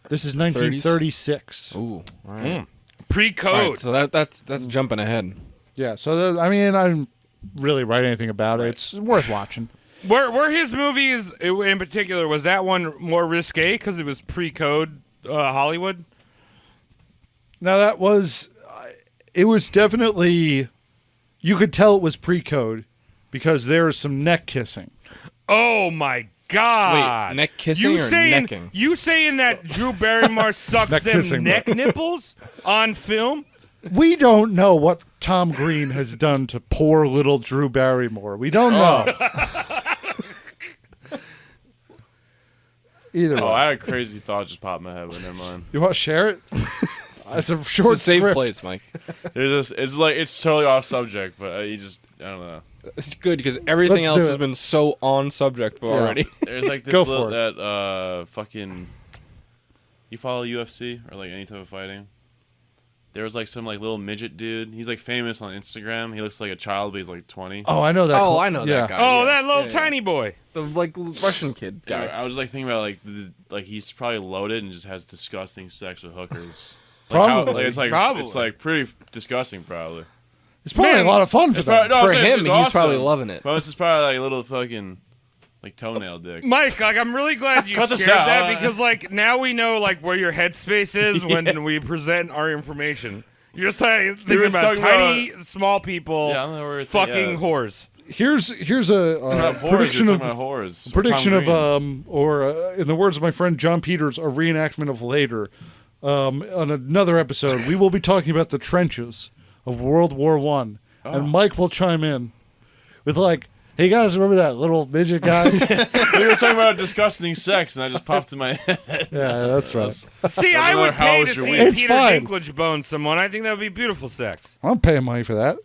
This is 1936. Ooh, all right. Pre-code. All right, so that's jumping ahead. Yeah, so I mean, I didn't really write anything about it. It's worth watching. Were his movies in particular, was that one more risque because it was pre-code Hollywood? Now that was, it was definitely, you could tell it was pre-code because there was some neck kissing. Oh my God! Wait, neck kissing or necking? You saying that Drew Barrymore sucks Neck them kissing, neck bro. nipples on film? We don't know what Tom Green has done to poor little Drew Barrymore. We don't know. Either Oh, way. I had a crazy thought just popped in my head, but never mind. You want to share it? It's a short It's a safe script. place, Mike. There's this. It's like it's totally off subject, but I don't know. It's good because everything Let's else do has it. been so on subject already. There's like this Go little, for that fucking. You follow UFC or like any type of fighting? There was like some like little midget dude. He's like famous on Instagram. He looks like a child, but he's like 20. Oh, I know that. Oh, I know that guy. Oh, yeah. that little Yeah, tiny boy. the like Russian kid Yeah, guy. I was like thinking about like he's probably loaded and just has disgusting sex with hookers. Probably. It's like Probably. it's like pretty disgusting, probably. It's probably Man, a lot of fun for It's them. probably, no, I'm For saying him, it's he's probably awesome. loving it. But this is probably like a little fucking like toenail dick. Mike, like I'm really glad you Cut shared this out. that because like now we know like where your headspace is when we present our information. You're just thinking were about talking tiny, small people Yeah, I don't know where it's fucking yeah. whores. Here's Not a whores, prediction you're of talking about whores. Or prediction Tom of Green. in the words of my friend John Peters, a reenactment of later. On another episode, we will be talking about the trenches of World War I, and Mike will chime in with like, "Hey guys, remember that little midget guy?" We were talking about disgusting sex, and I just popped in my head. Yeah, that's right. See, I no would matter how pay to it's your see week. It's Peter fine. Dinklage bone someone. I think that would be beautiful sex. I'm paying money for that.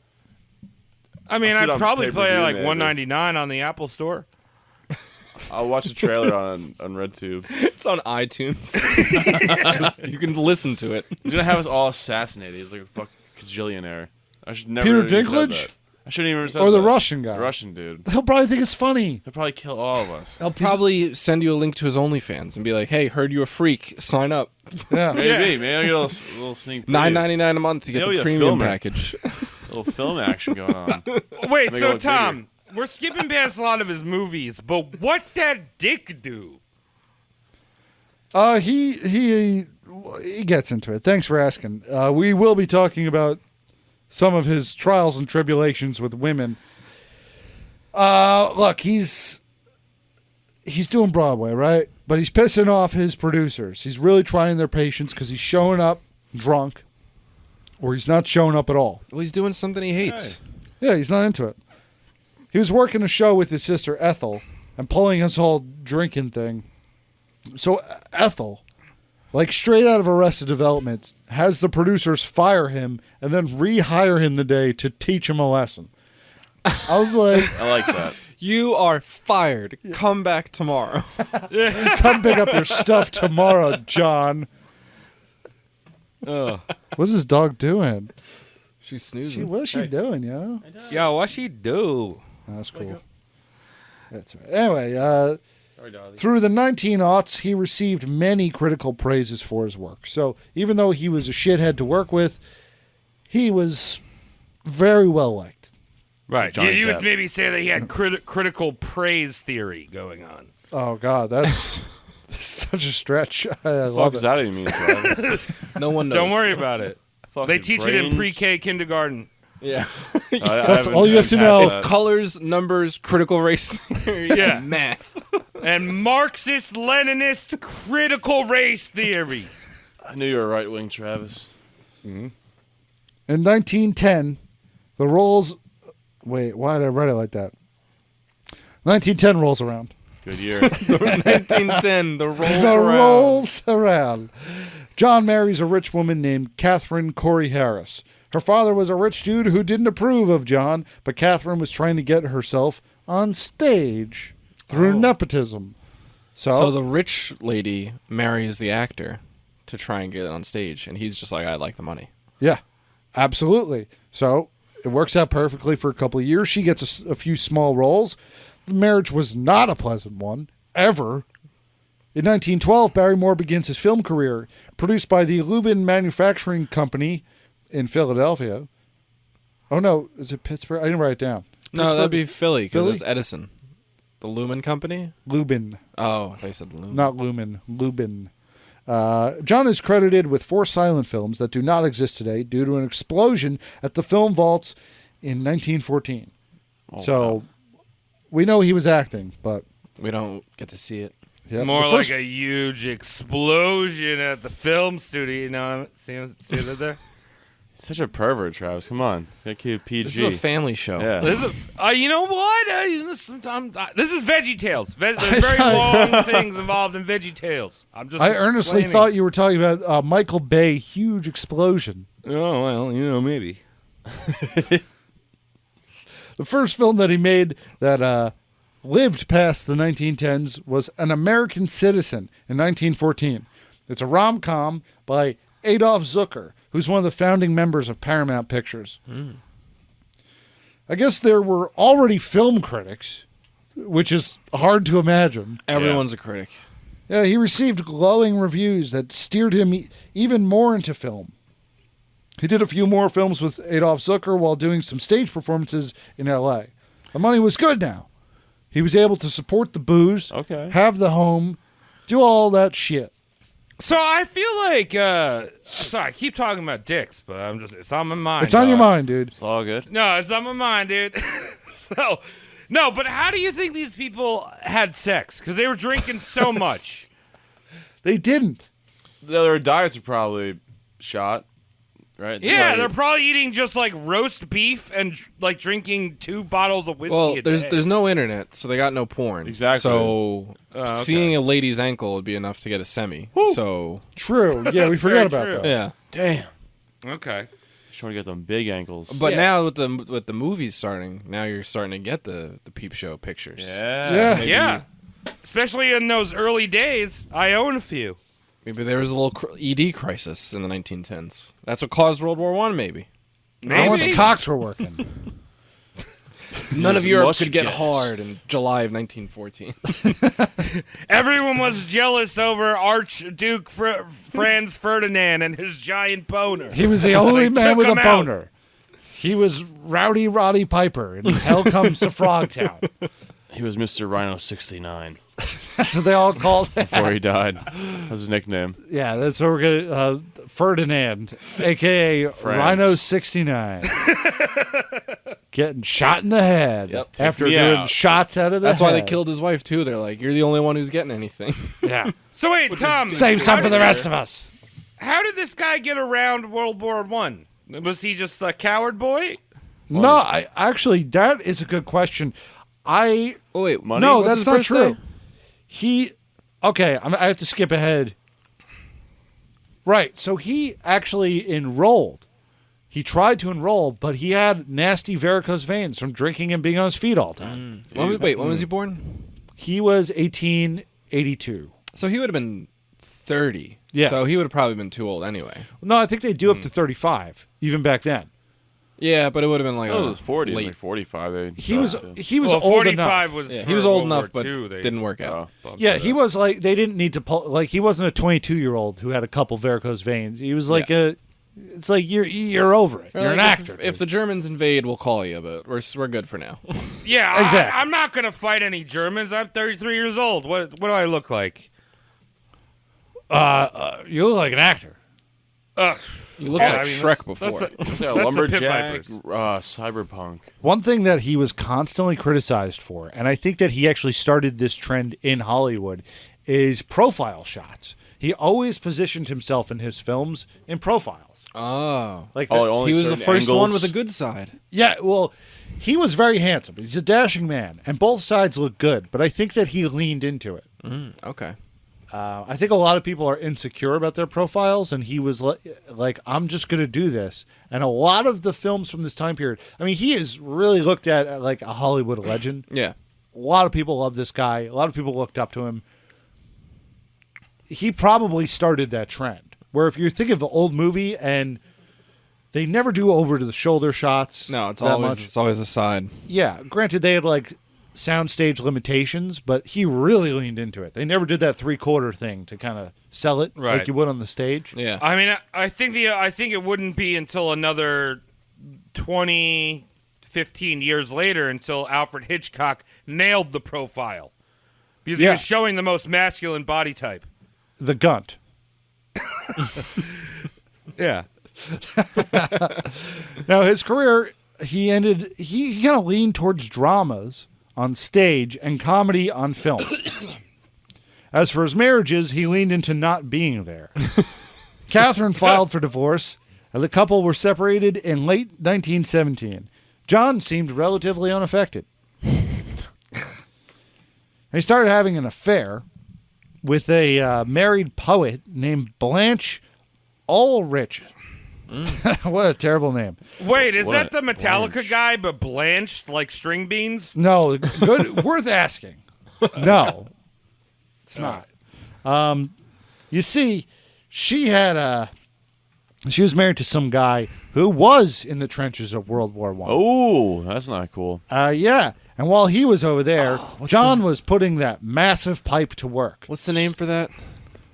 I mean, I'll see it I'd on probably pay-per-view, pay like maybe. $1.99 on the Apple Store. I'll watch the trailer on RedTube. It's on iTunes. You can listen to it. He's gonna have us all assassinated. He's like a fucking gazillionaire. I should never. Peter have even said Dinklage? that. I shouldn't even have said Or the that. Russian guy. The Russian dude. He'll probably think it's funny. He'll probably kill all of us. I'll probably send you a link to his OnlyFans and be like, "Hey, heard you a freak? Sign up. Yeah. Maybe I'll get a little sneak preview. $9.99 a month. You get Maybe the a premium filmer. package." A little film action going on. Wait, Make it so look Tom, we're skipping past a lot of his movies, but what that dick do? He gets into it. Thanks for asking. We will be talking about some of his trials and tribulations with women. Look, he's doing Broadway, right? But he's pissing off his producers. He's really trying their patience because he's showing up drunk, or he's not showing up at all. Well, he's doing something he hates. Yeah, he's not into it. He was working a show with his sister Ethel and pulling his whole drinking thing. So Ethel, like straight out of Arrested Development, has the producers fire him and then rehire him the day to teach him a lesson. I was like, I like that. You are fired. Come back tomorrow. come pick up your stuff tomorrow, John. What's this dog doing? She's snoozing. What's she doing, yo? Yo, what she do? That's cool. That's right. Anyway, through the 1900s, he received many critical praises for his work. So even though he was a shithead to work with, he was very well liked. Right. Johnny You would Depp. maybe say that he had critical praise theory going on. Oh, God, that's such a stretch. I What the love fuck does it. that even mean, Travis? No one knows. Don't worry about it. They Fucking teach it in brains. pre-K kindergarten. Yeah. That's all you have to know. That. Colors, numbers, critical race theory, Yeah. and math. And Marxist-Leninist critical race theory. I knew you were right wing, Travis. In 1910, the rolls... Wait, why did I write it like that? 1910 rolls around. Good year. 1910, the rolls The around. rolls around. John marries a rich woman named Catherine Corey Harris. Her father was a rich dude who didn't approve of John, but Catherine was trying to get herself on stage through nepotism. So the rich lady marries the actor to try and get it on stage, and he's just like, I like the money. Yeah, absolutely. So it works out perfectly for a couple of years. She gets a few small roles. The marriage was not a pleasant one, ever. In 1912, Barrymore begins his film career, produced by the Lubin Manufacturing Company in Philadelphia. Oh, no, is it Pittsburgh? I didn't write it down. No, that'd be Philly, Philly? because it's Edison. The Lumen Company? Lubin, Oh, they said Lumen. not Lumen, Lubin. John is credited with 4 silent films that do not exist today due to an explosion at the film vaults in 1914. So we know he was acting, but... We don't get to see it. Yeah, More the first- like a huge explosion at the film studio. You know, see that there? Such a pervert, Travis. Come on. Gotta keep it PG. This is a family show. Yeah. This is, you know what? This is Veggie Tales. There's very long things involved in Veggie Tales. I'm just. I earnestly explaining. thought you were talking about Michael Bay, huge explosion. Oh well, you know, maybe. The first film that he made that lived past the 1910s was An American Citizen in 1914. It's a rom-com by Adolf Zucker, who's one of the founding members of Paramount Pictures. I guess there were already film critics, which is hard to imagine. Everyone's a critic. Yeah, he received glowing reviews that steered him even more into film. He did a few more films with Adolf Zucker while doing some stage performances in L.A. The money was good now. He was able to support the booze, Okay. have the home, do all that shit. So I feel like, sorry, I keep talking about dicks, but it's on my mind. It's on your dog. mind, dude. It's all good. No, it's on my mind, dude. No, but how do you think these people had sex? Because they were drinking so much. They didn't. Their diets are probably shot, right? Yeah, they're probably eating just like roast beef and like drinking 2 bottles of whiskey Well, a day. there's no internet, so they got no porn. Exactly. So okay. seeing a lady's ankle would be enough to get a semi. So True. Yeah, we forgot about true. that. yeah. Damn. Okay. Just want to get them big ankles. But now with the movies starting, now you're starting to get the peep show pictures. Yeah. Yeah. Yeah. Especially in those early days, I own a few. Maybe there was a little ED crisis in the 1910s. That's what caused World War I, maybe. How much Maybe. cocks were working? None of Europe must could get get. hard in July of 1914. Everyone was jealous over Archduke Franz Ferdinand and his giant boner. He was the only They man took with a him out. boner. He was Rowdy Roddy Piper, and Hell Comes to Frogtown. He was Mr. Rhino 69 That's what they all called him. before he died. That's his nickname. Yeah, that's what we're gonna. Ferdinand, aka Rhino 69, getting shot in the head Yep. after me doing out. shots out of the That's why they head. killed his wife too. They're like, "You're the only one who's getting anything." Yeah, So wait, Tom, save some how for the did- rest of us. How did this guy get around World War One? Was he just a coward boy? No, I actually that is a good question. Oh wait, Money? No, What's that's his not birthday? true. I have to skip ahead. Right, so he actually enrolled. He tried to enroll, but he had nasty varicose veins from drinking and being on his feet all the time. When was he born? He was 1882. So he would have been 30. Yeah. So he would have probably been too old anyway. No, I think they do up to 35, even back then. Yeah, but it would have been like Oh, it was 40, late. like 45. He was stopped it. he was Well, old 45 enough. was. Yeah, for he was old World War enough, but II. They didn't work out. bumped Yeah, it he up. was like they didn't need to pull like he wasn't a 22-year-old who had a couple varicose veins. He was like it's like you're over it. They're You're an like, actor. If the Germans invade, we'll call you, but we're good for now. Yeah, Exactly. I'm not gonna fight any Germans. I'm 33 years old. What do I look like? you look like an actor. Ugh. You look Yeah, like I mean, Shrek that's- before. that's Yeah, That's the Pit lumberjack, Vipers. cyberpunk. One thing that he was constantly criticized for, and I think that he actually started this trend in Hollywood, is profile shots. He always positioned himself in his films in profiles. Oh. Like Oh, the- only He was the certain first one angles. with a good side. yeah, well, he was very handsome. He's a dashing man, and both sides look good. But I think that he leaned into it. Okay. I think a lot of people are insecure about their profiles, and he was like, I'm just going to do this. And a lot of the films from this time period, I mean, he is really looked at like a Hollywood legend. Yeah. A lot of people love this guy. A lot of people looked up to him. He probably started that trend, where if you think of an old movie and they never do over-to-the-shoulder shots No, it's that always much. it's always a side. Yeah, granted, they had like soundstage limitations, but he really leaned into it. They never did that three-quarter thing to kind of sell it Right. like you would on the stage. Yeah. I mean, I think it wouldn't be until another 20, 15 years later until Alfred Hitchcock nailed the profile because he Yeah. was showing the most masculine body type. The Gunt. Yeah. Now, his career, he kind of leaned towards dramas on stage and comedy on film. As for his marriages, he leaned into not being there. Catherine filed for divorce, and the couple were separated in late 1917. John seemed relatively unaffected. He started having an affair with a married poet named Blanche Ulrich. What a terrible name. Wait, is that What? the Metallica guy, but blanched like string beans? No, good, worth asking. No, it's not. You see, she was married to some guy who was in the trenches of World War I. Oh, that's not cool. Yeah. And while he was over there, John was putting that massive pipe to work. What's the name for that?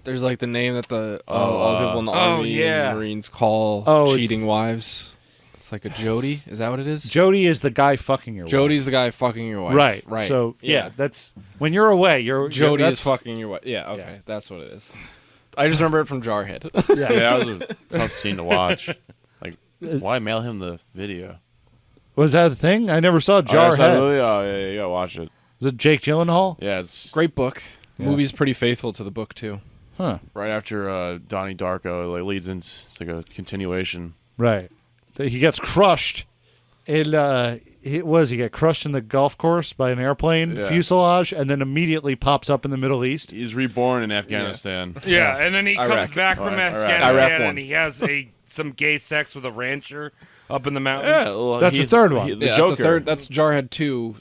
There's like the name that all the people in the Army yeah. and Marines call cheating wives. It's like a Jody. Is that what it is? Jody is the guy fucking your wife. Jody's the guy fucking your wife. Right. Right. So, yeah, that's when you're away. Jody that's- is fucking your wife. Yeah, okay. Yeah. That's what it is. I just remember it from Jarhead. Yeah, that was a tough scene to watch. Like, why mail him the video? Was that the thing? I never saw Oh, that's not Jarhead. really- oh, yeah, you gotta watch it. Is it Jake Gyllenhaal? Yeah, it's Great book. Movie's pretty faithful to the book, too. Huh. right after Donnie Darko. Like leads into it's like a continuation. Right. He gets crushed. He got crushed in the golf course by an airplane Yeah. fuselage, and then immediately pops up in the Middle East. He's reborn in Afghanistan. Yeah, and then he comes Iraq. back from Iraq. Afghanistan Iraq and he has some gay sex with a rancher up in the mountains. Yeah, well, That's the he's- third one. The Yeah, Joker. That's Jarhead 2.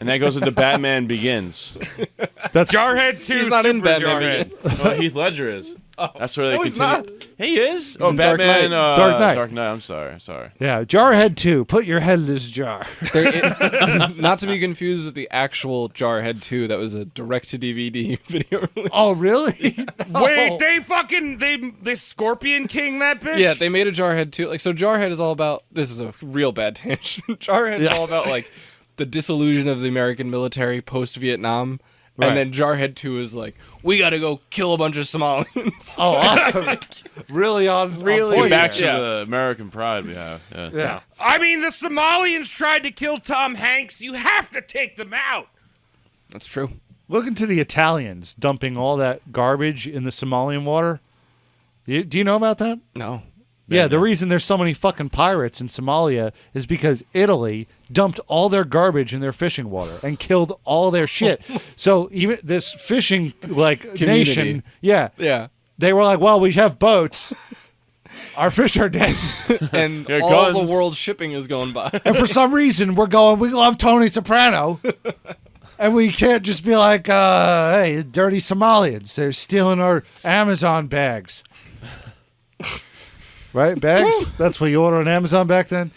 And that goes into Batman Begins. That's Jarhead 2 He's not in Super Batman Jarhead. Begins. Well, Heath Ledger is. That's where they No, he's continue. He is. Oh, in Dark Batman. Knight. Dark Knight. Dark Knight. I'm sorry. Yeah, Jarhead 2. Put your head in this jar. Not to be confused with the actual Jarhead 2 that was a direct-to-DVD video release. Oh, really? No. Wait, they Scorpion King that bitch? Yeah, they made a Jarhead 2. Like, so Jarhead is all about... This is a real bad tangent. Jarhead is all about, like, the disillusion of the American military post-Vietnam. Right. And then Jarhead 2 is like, we gotta go kill a bunch of Somalians. Oh, awesome. Really on point Back there. to the American pride we have. Yeah. Yeah. I mean, the Somalians tried to kill Tom Hanks. You have to take them out. That's true. Look into the Italians dumping all that garbage in the Somalian water. Do you know about that? No. Yeah, the reason there's so many fucking pirates in Somalia is because Italy dumped all their garbage in their fishing water and killed all their shit. So even this fishing nation, Yeah. they were like, well, we have boats. Our fish are dead. And Here it all comes. the world shipping is going by. And for some reason, we love Tony Soprano. And we can't just be like, hey, dirty Somalians. They're stealing our Amazon bags. Right? Bags? That's what you order on Amazon back then?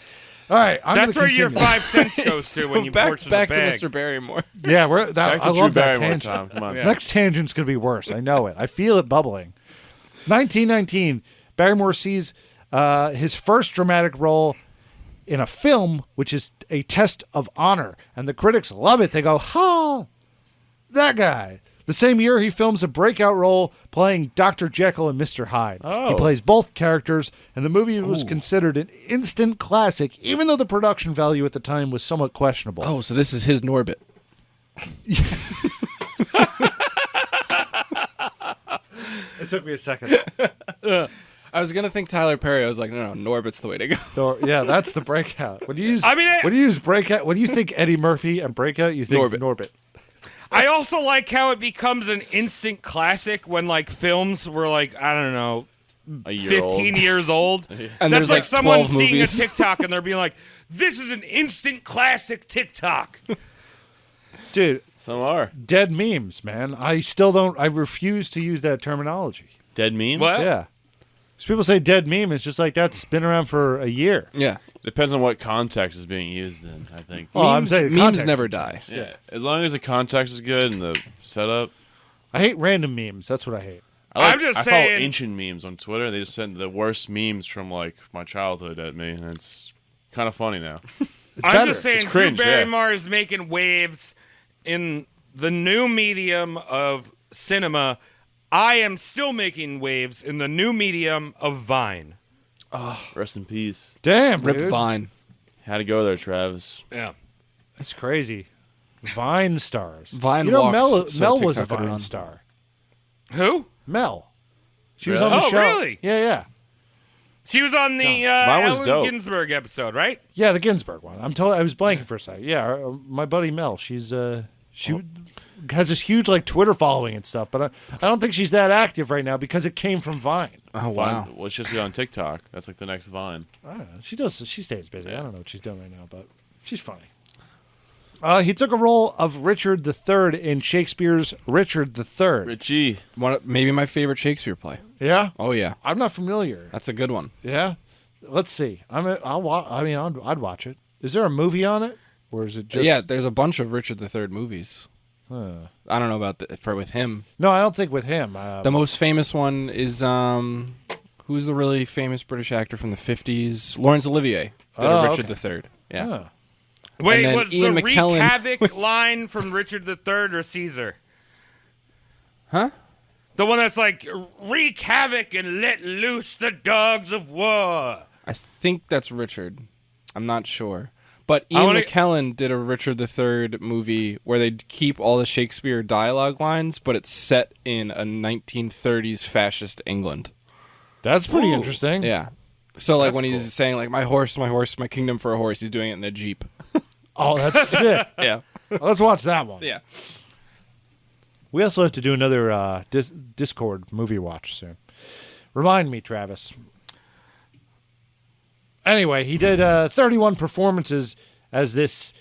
All right. That's where your continue. 5 cents goes to when you purchase back a to bag. Mr. Barrymore. Yeah, Back to I Drew love that Barrymore, tangent. Tom. Come on. Next tangent's going to be worse. I know it. I feel it bubbling. 1919, Barrymore sees his first dramatic role in a film, which is a test of honor. And the critics love it. They go, ha, that guy. The same year, he films a breakout role playing Dr. Jekyll and Mr. Hyde. Oh. He plays both characters, and the movie was considered an instant classic, even though the production value at the time was somewhat questionable. Oh, so this is his Norbit. It took me a second. I was going to think Tyler Perry. I was like, no, Norbit's the way to go. Yeah, that's the breakout. When you use, I mean, when you use breakout, when you think Eddie Murphy and breakout, you think Norbit. Norbit. I also like how it becomes an instant classic when like films were like, I don't know, A year 15 old. years old. And That's there's like like someone 12 seeing movies. a TikTok and they're being like, this is an instant classic TikTok. Dude, Some are. dead memes, man. I refuse to use that terminology. Dead meme? What? Yeah. Because people say dead meme, it's just like that's been around for a year. Yeah. Depends on what context is being used in, I think. Oh, I'm saying memes context. never die. Yeah. As long as the context is good and the setup. I hate random memes. That's what I hate. I'm just I follow saying- ancient memes on Twitter. They just send the worst memes from like my childhood at me, and it's kind of funny now. It's I'm better. just saying It's cringe, Drew yeah. Barrymore is making waves in the new medium of cinema. I am still making waves in the new medium of Vine. Rest in peace. Damn, Rip dude. Vine. Had to go there, Travis. Yeah. That's crazy. Vine stars. Vine You know, walks, Mel so was a TikTok could Vine run. star. Who? Mel. She was Really? on the Oh, show. really? Yeah. She was on the Mine was Allen dope. Ginsberg episode, right? Yeah, the Ginsberg one. I was blanking for a second. Yeah, my buddy Mel. She has this huge like Twitter following and stuff, but I don't think she's that active right now because it came from Vine. Oh, wow. Vine, let's just get on TikTok. That's like the next Vine. I don't know. She stays busy. I don't know what she's doing right now, but she's funny. He took a role of Richard III in Shakespeare's Richard III. Richie. Maybe my favorite Shakespeare play. Yeah, Oh, yeah. I'm not familiar. That's a good one. Yeah, let's see. I'd watch it. Is there a movie on it, or is it just? Yeah, there's a bunch of Richard III movies. I don't know about with him. No, I don't think with him. The most famous one is who's the really famous British actor from the 50s? Laurence Olivier did a Richard III. Yeah. Huh. Wait, then was Ian the McKellen- wreak havoc line from Richard III or Caesar? Huh? The one that's like, wreak havoc and let loose the dogs of war. I think that's Richard. I'm not sure. But I Ian wanna- McKellen did a Richard III movie where they keep all the Shakespeare dialogue lines, but it's set in a 1930s fascist England. That's pretty Ooh. interesting. Yeah. So like That's when he's cool. saying like my horse, my kingdom for a horse, he's doing it in a Jeep. Oh, that's sick. Yeah. Let's watch that one. Yeah. We also have to do another Discord movie watch soon. Remind me, Travis. Anyway, he did 31 performances as this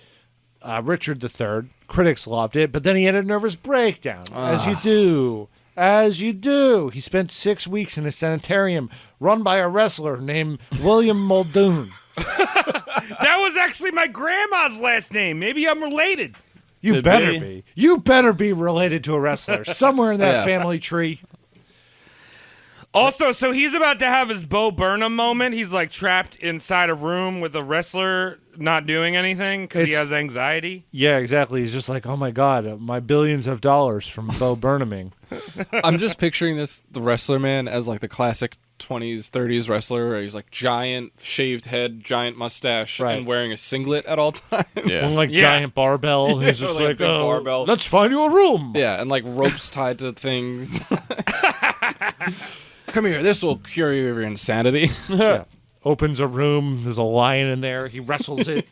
Richard III. Critics loved it, but then he had a nervous breakdown, as you do. As you do. He spent 6 weeks in a sanitarium run by a wrestler named William Muldoon. That was actually my grandma's last name. Maybe I'm related. You Could better be. be. You better be related to a wrestler somewhere in that Yeah. family tree. Also, so he's about to have his Bo Burnham moment. He's like trapped inside a room with a wrestler not doing anything because he It's- has anxiety. Yeah, exactly. He's just like, oh my God, my billions of dollars from Bo Burnhaming. I'm just picturing the wrestler man as like the classic 20s, 30s wrestler where he's like giant shaved head, giant mustache, Right. and wearing a singlet at all times. Yeah. One like Yeah. giant barbell. And he's just Like a like, big oh, barbell. let's find you a room. Yeah, and like ropes tied to things. Come here, this will cure you of your insanity. Yeah. Opens a room. There's a lion in there. He wrestles it.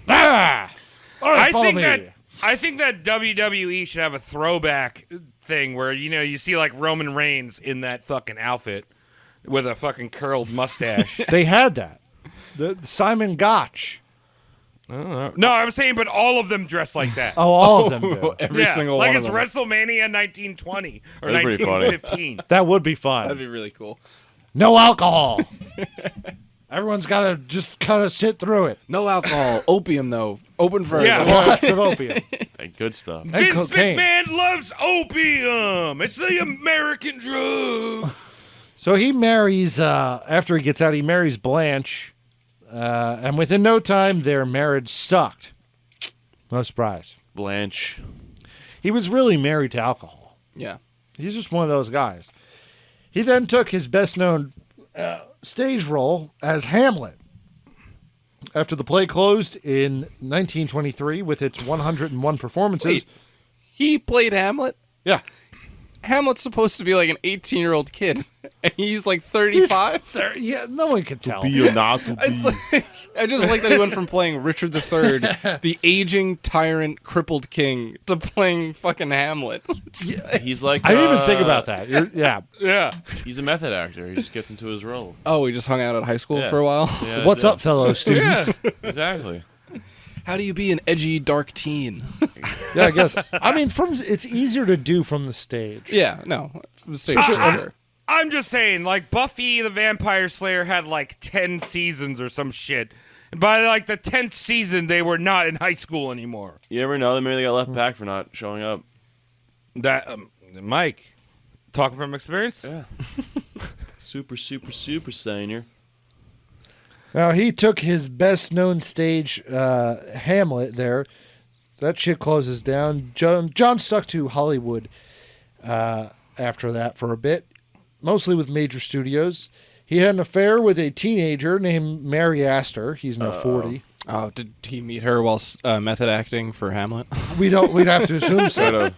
Ah! All right, follow me. I think that WWE should have a throwback thing where you see like Roman Reigns in that fucking outfit with a fucking curled mustache. They had that. The Simon Gotch. No, I'm saying, but all of them dress like that. Oh, all of them do. Every single like one it's of them. WrestleMania 1920 or That'd be pretty funny. 1915. That would be fun. That'd be really cool. No alcohol. Everyone's got to just kind of sit through it. No alcohol. Opium, though. Open for Yeah. everyone. Lots of opium. Like, good stuff. Vince cocaine. McMahon loves opium. It's the American drug. So he marries, after he gets out, he marries Blanche. And within no time, their marriage sucked. No surprise. Blanche. He was really married to alcohol. Yeah. He's just one of those guys. He then took his best-known stage role as Hamlet. After the play closed in 1923 with its 101 performances. Wait. He played Hamlet? Yeah. Hamlet's supposed to be like an 18-year-old kid, and he's like 35? Yeah, no one can tell. Be or not to be. It's like, I just like that he went from playing Richard III, the aging, tyrant, crippled king, to playing fucking Hamlet. He's like. I didn't even think about that. Yeah. Yeah. He's a method actor. He just gets into his role. Oh, we just hung out at high school Yeah. for a while? Yeah, What's yeah. up, fellow students? Exactly. How do you be an edgy, dark teen? Yeah, I guess. I mean, it's easier to do from the stage. Yeah, no. Stage for sure. I'm just saying, like, Buffy the Vampire Slayer had like 10 seasons or some shit. And by like the 10th season, they were not in high school anymore. You never know. Maybe they got left back for not showing up. That Mike, talking from experience. Yeah. Super senior. Now, he took his best-known stage, Hamlet, there. That shit closes down. John stuck to Hollywood after that for a bit, mostly with major studios. He had an affair with a teenager named Mary Astor. He's now 40. Oh, did he meet her while method acting for Hamlet? We'd have to assume so.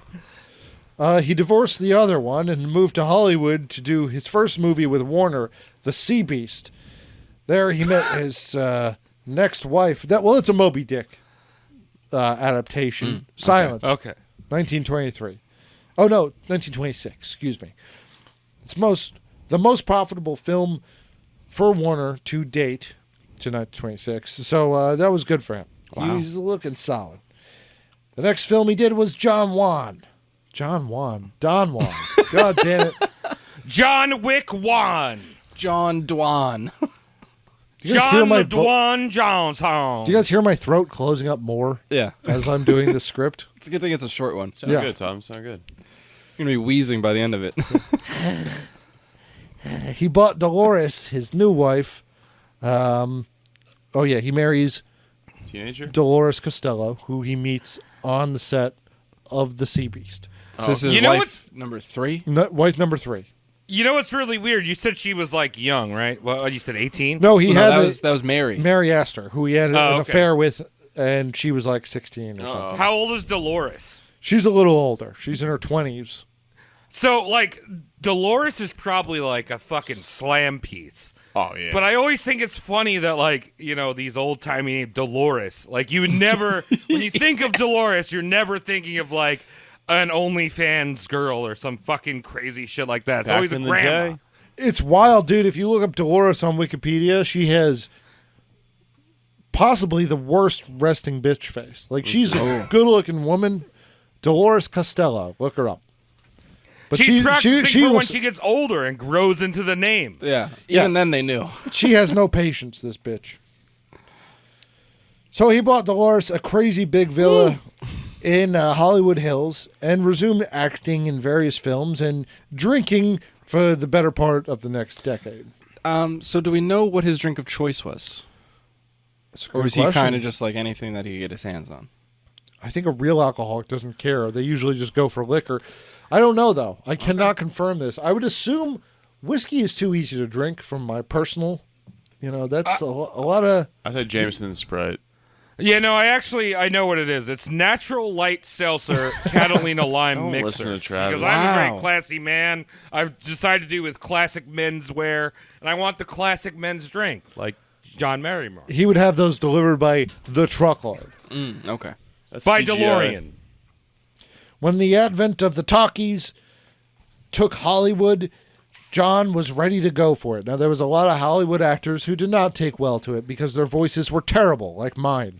He divorced the other one and moved to Hollywood to do his first movie with Warner, The Sea Beast. There he met his next wife. It's a Moby Dick adaptation. Silence. Okay. 1923. Oh, no, 1926. Excuse me. It's the most profitable film for Warner to date to 1926. So that was good for him. Wow. He's looking solid. The next film he did was Don Juan. God damn it. John Wick Wan. John Dwan. Do you guys hear John my Dwan Johnson. Do you guys hear my throat closing up more Yeah. as I'm doing the script? It's a good thing it's a short one. Sound Yeah. good, Tom. Sound good. You're going to be wheezing by the end of it. He bought Dolores, his new wife. He marries Teenager? Dolores Costello, who he meets on the set of The Sea Beast. So this is You know wife what's- number 3? Wife number 3. You know what's really weird? You said she was like young, right? Well, you said 18. No, he had that was Mary. Mary Astor, who he had an okay. affair with, and she was like 16 or something. How old is Dolores? She's a little older. She's in her 20s. So, like, Dolores is probably like a fucking slam piece. Oh, yeah. But I always think it's funny that, like, these old-timey names, Dolores. Like, you would never, when you think of Dolores, you're never thinking of, like, an OnlyFans girl or some fucking crazy shit like that. It's Back always a in the grandma. day. It's wild, dude. If you look up Dolores on Wikipedia, she has possibly the worst resting bitch face. Like, she's a good-looking woman. Dolores Costello. Look her up. But She's practicing for when looks- she gets older and grows into the name. Yeah. Yeah. Even then they knew. She has no patience, this bitch. So he bought Dolores a crazy big villa in Hollywood Hills and resumed acting in various films and drinking for the better part of the next decade. So do we know what his drink of choice was? That's a Or good was he question. kind of just like anything that he could get his hands on? I think a real alcoholic doesn't care. They usually just go for liquor. I don't know, though. I cannot confirm this. I would assume whiskey is too easy to drink from my personal. That's a lot of... I said Jameson and Sprite. Yeah, no, I know what it is. It's natural light seltzer Catalina lime Don't mixer. listen to Travis. Because I'm a Wow. very classy man. I've decided to do with classic menswear, and I want the classic men's drink, like John Barrymore. He would have those delivered by the truckload. Okay. That's By CGI. DeLorean. When the advent of the talkies took Hollywood, John was ready to go for it. Now, there was a lot of Hollywood actors who did not take well to it because their voices were terrible, like mine.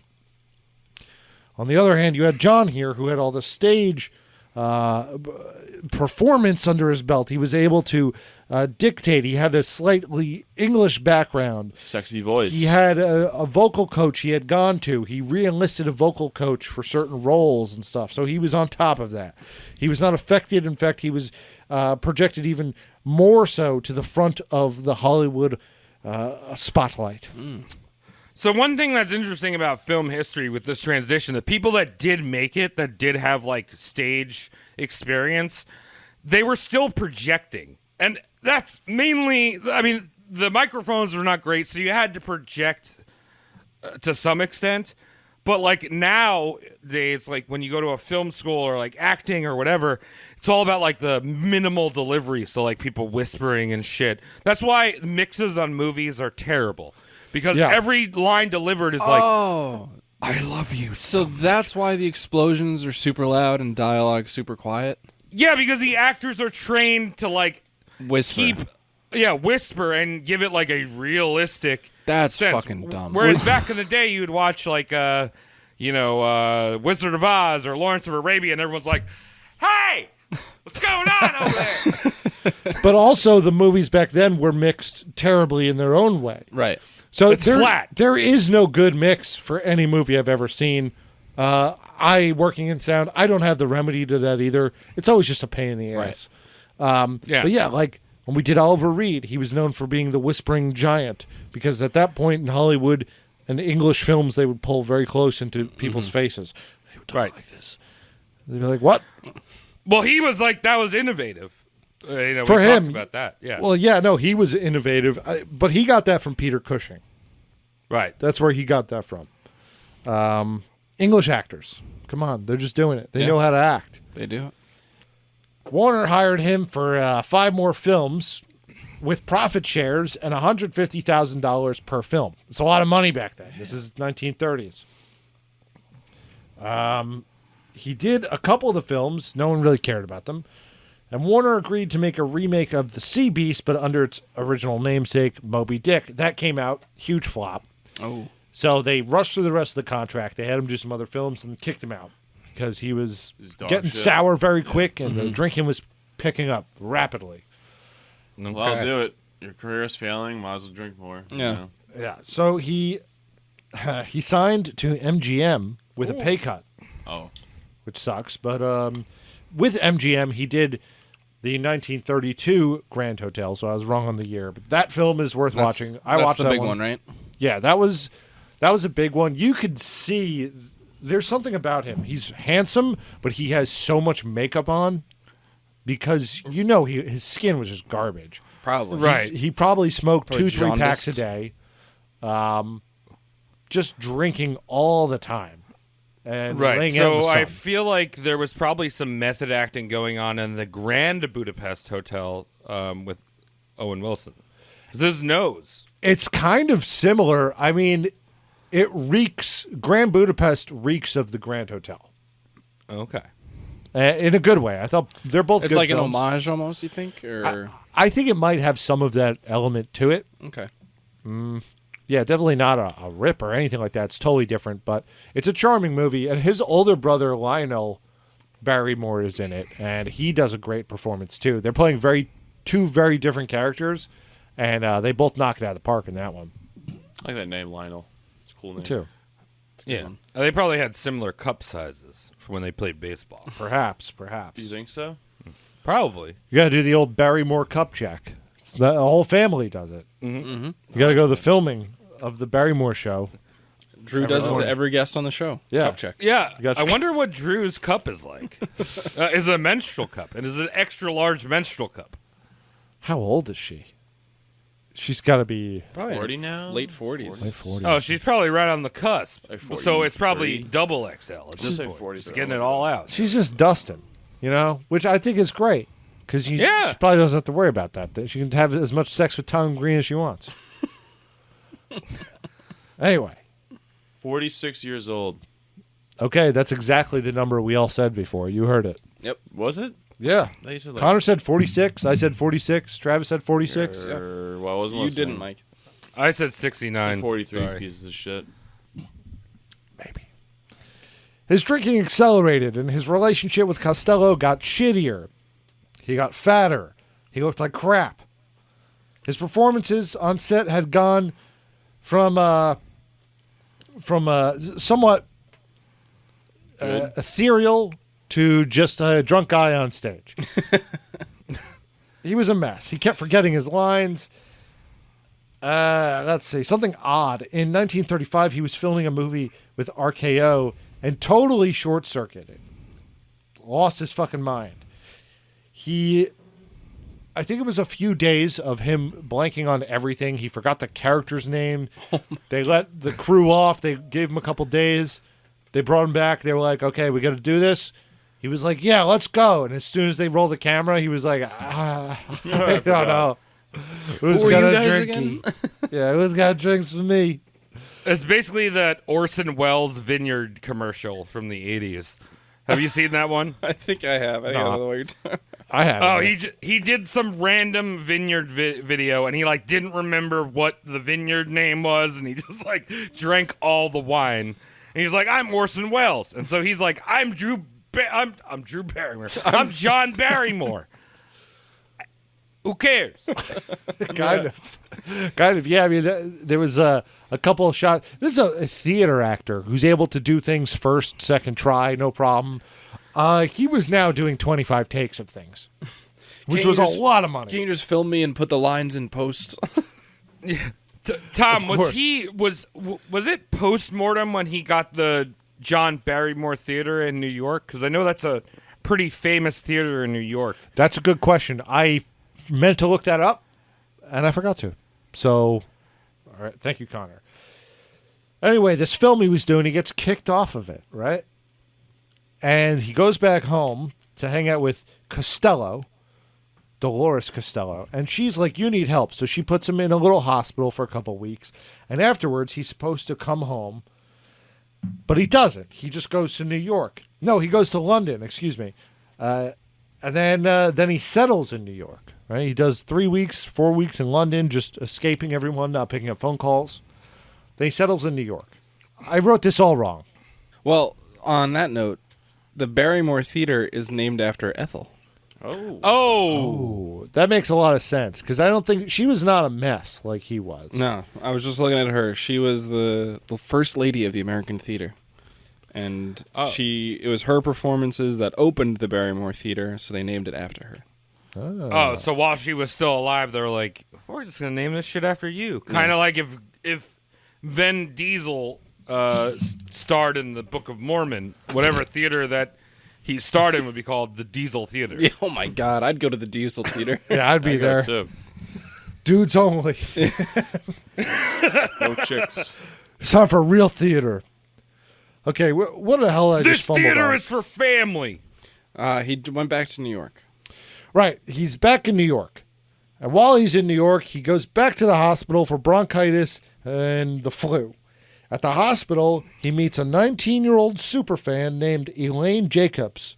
On the other hand, you had John here, who had all the stage performance under his belt. He was able to dictate. He had a slightly English background. Sexy voice. He had a vocal coach he had gone to. He re-enlisted a vocal coach for certain roles and stuff. So he was on top of that. He was not affected. In fact, he was projected even more so to the front of the Hollywood spotlight. So one thing that's interesting about film history with this transition, the people that did make it, that did have like stage experience, they were still projecting. And that's mainly, I mean, the microphones were not great, so you had to project to some extent. But like nowadays, like when you go to a film school or like acting or whatever, it's all about like the minimal delivery. So like people whispering and shit. That's why mixes on movies are terrible. Because Yeah. every line delivered is like, Oh. I love you So that's why the explosions are super loud and dialogue super quiet? Yeah, because the actors are trained to like Whisper. whisper and give it like a realistic That's sense. fucking dumb. Whereas back in the day, you would watch like, Wizard of Oz or Lawrence of Arabia, and everyone's like, "Hey, what's going on over there?" But also, the movies back then were mixed terribly in their own way. Right. So It's flat. There is no good mix for any movie I've ever seen. Working in sound, I don't have the remedy to that either. It's always just a pain in the ass. Yeah. But yeah, like when we did Oliver Reed, he was known for being the whispering giant because at that point in Hollywood and English films, they would pull very close into people's faces. They would talk like this. They'd be like, "What?" Well, he was like, that was innovative. For we him, talked about that. Yeah. Well, yeah, no, he was innovative, but he got that from Peter Cushing. right. That's where he got that from. English actors, come on, they're just doing it. They Yeah. know how to act. They do. Warner hired him for 5 more films with profit shares and $150,000 per film. It's a lot of money back then. This is 1930s. He did a couple of the films. No one really cared about them. And Warner agreed to make a remake of The Sea Beast, but under its original namesake, Moby Dick. That came out. Huge flop. Oh. So they rushed through the rest of the contract. They had him do some other films and kicked him out because he was dog getting shit. sour very quick and the drinking was picking up rapidly. Well, I'll do it. Your career is failing. Might as well drink more. you Yeah. know? Yeah. So he signed to MGM with a pay cut, Oh. which sucks. But with MGM, he did the 1932 Grand Hotel. So I was wrong on the year, but that film is worth watching. I that's watched the that big one, right? Yeah, that was a big one. You could see there's something about him. He's handsome, but he has so much makeup on because his skin was just garbage. Probably. Right. He probably smoked Probably 2-3 packs a jaundiced. day, just drinking all the time. And Right. laying out in So the I sun. feel like there was probably some method acting going on in the Grand Budapest Hotel with Owen Wilson. 'Cause his nose. It's kind of similar. I mean, Grand Budapest reeks of the Grand Hotel. Okay. In a good way. I thought they're both It's good like films. an homage almost, you think? Or I think it might have some of that element to it. okay. Yeah, definitely not a rip or anything like that. It's totally different, but it's a charming movie. And his older brother, Lionel, Barrymore is in it, and he does a great performance too. They're playing two very different characters, and they both knock it out of the park in that one I like that name, Lionel. It's a cool name. too. Yeah. They probably had similar cup sizes for when they played baseball. Perhaps. Do you think so? Probably. You got to do the old Barrymore cup check. The whole family does it. Mm-hmm. You got to go to the filming of the Barrymore show. Drew does it to every guest on the show. Yeah. Cup check. Yeah. Gotcha. I wonder what Drew's cup is like. Is it a menstrual cup? And is it an extra large menstrual cup? How old is she? She's got to be Probably 40 in now? Late 40s. late 40s. Oh, she's probably right on the cusp. Like So it's probably 43. double XL at Just this say point. 40, Just so getting I it like all that. out. She's just dusting, which I think is great because she probably doesn't have to worry about that. She can have as much sex with Tom Green as she wants. Anyway, 46 years old. okay, that's exactly the number we all said before. You heard it. Yep. Was it? Yeah. They said Connor said 46. I said 46. Travis said 46. Well, I wasn't You listening. didn't, Mike. I said 69. 43 Sorry. pieces of shit. Maybe. His drinking accelerated, and his relationship with Costello got shittier. He got fatter. He looked like crap. His performances on set had gone from somewhat ethereal to just a drunk guy on stage. He was a mess. He kept forgetting his lines. Let's see. Something odd. In 1935, he was filming a movie with RKO and totally short-circuited. Lost his fucking mind. I think it was a few days of him blanking on everything. He forgot the character's name. They let the crew off. They gave him a couple days. They brought him back. They were like, okay, we got to do this. He was like, yeah, let's go. And as soon as they rolled the camera, he was like, I don't know. Who's Who are got you a guys drinky? Yeah, who's got drinks with me? It's basically that Orson Welles Vineyard commercial from the 80s. Have you seen that one? I think I have. I think I know what you're talking. I have. Oh, he did some random vineyard video, and he like didn't remember what the vineyard name was, and he just like drank all the wine. And he's like, "I'm Orson Welles," and so he's like, "I'm Drew Barrymore. I'm John Barrymore." Who cares? kind of. Yeah, I mean, there was a couple of shots. This is a theater actor who's able to do things first, second try, no problem. He was now doing 25 takes of things, which was a lot of money. Can you just film me and put the lines in post? Tom, Of was course. was it post-mortem when he got the John Barrymore Theater in New York? Because I know that's a pretty famous theater in New York. That's a good question. I meant to look that up, and I forgot to. So, all right. Thank you, Connor. Anyway, this film he was doing, he gets kicked off of it, right? And he goes back home to hang out with Costello, Dolores Costello, and she's like, you need help. So she puts him in a little hospital for a couple weeks, and afterwards he's supposed to come home, but he doesn't. He just goes to New York. No, he goes to London, excuse me. And then he settles in New York, right? He does 3 weeks, 4 weeks in London, just escaping everyone, not picking up phone calls. Then he settles in New York. I wrote this all wrong. Well, on that note, the Barrymore Theater is named after Ethel. Oh. Oh, That makes a lot of sense, because I don't think she was not a mess like he was. No, I was just looking at her. She was the first lady of the American theater. And it was her performances that opened the Barrymore Theater, so they named it after her. oh, so while she was still alive, they were like, "We're just gonna name this shit after you." Kind of like if Vin Diesel starred in the Book of Mormon, whatever theater that he starred in would be called the Diesel Theater. Yeah, oh my God, I'd go to the Diesel Theater. Yeah, I'd be there. Too. Dudes only. No chicks. It's time for real theater. Okay, what the hell I This just fumbled theater on? is for family. He went back to New York. Right, he's back in New York. And while he's in New York, he goes back to the hospital for bronchitis and the flu. At the hospital, he meets a 19-year-old superfan named Elaine Jacobs.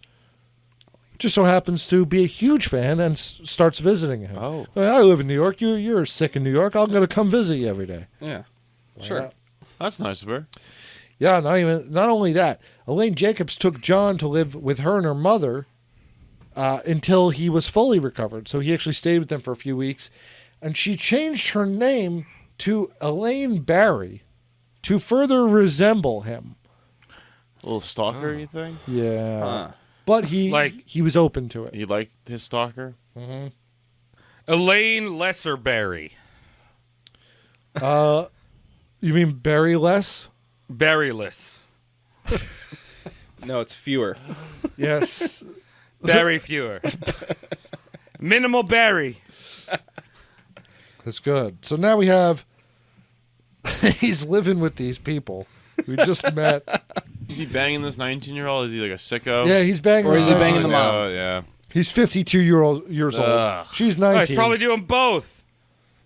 Just so happens to be a huge fan and starts visiting him. Oh. I live in New York. You're sick in New York. I'm going to come visit you every day. Yeah, sure. not? That's nice of her. Yeah, not only that. Elaine Jacobs took John to live with her and her mother until he was fully recovered. So he actually stayed with them for a few weeks. And she changed her name to Elaine Barry to further resemble him. A little stalker, you think? Yeah. Huh. But he was open to it. He liked his stalker? Elaine Lesserberry. You mean Barry less? Barryless. No, it's fewer. Yes. Barry fewer. Minimal Barry. That's good. So now we have he's living with these people we just met. Is he banging this 19-year-old? Is he like a sicko? Yeah, he's banging. Or is he banging the mom? Oh, yeah. He's 52 years old. Ugh. She's Oh, 19. he's probably doing both.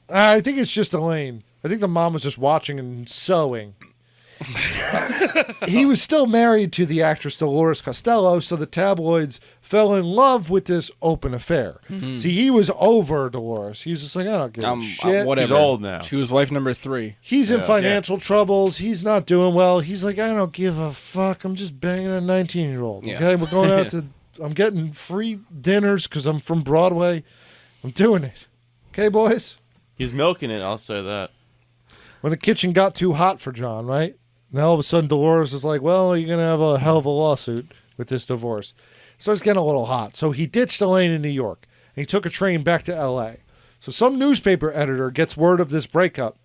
I think it's just Elaine. I think the mom was just watching and sewing. He was still married to the actress Dolores Costello, so the tabloids fell in love with this open affair. See, he was over Dolores. He was just like, I don't give a shit. Whatever. He's old now. She was wife number 3. He's in Yeah. financial troubles. He's not doing well. He's like, I don't give a fuck. I'm just banging a 19-year-old. Yeah. Okay, we're going out to. I'm getting free dinners because I'm from Broadway. I'm doing it. Okay, boys. He's milking it, I'll say that. When the kitchen got too hot for John, right? Now all of a sudden Dolores is like, well, you're going to have a hell of a lawsuit with this divorce. Starts getting a little hot. So he ditched Elaine in New York, and he took a train back to L.A. So some newspaper editor gets word of this breakup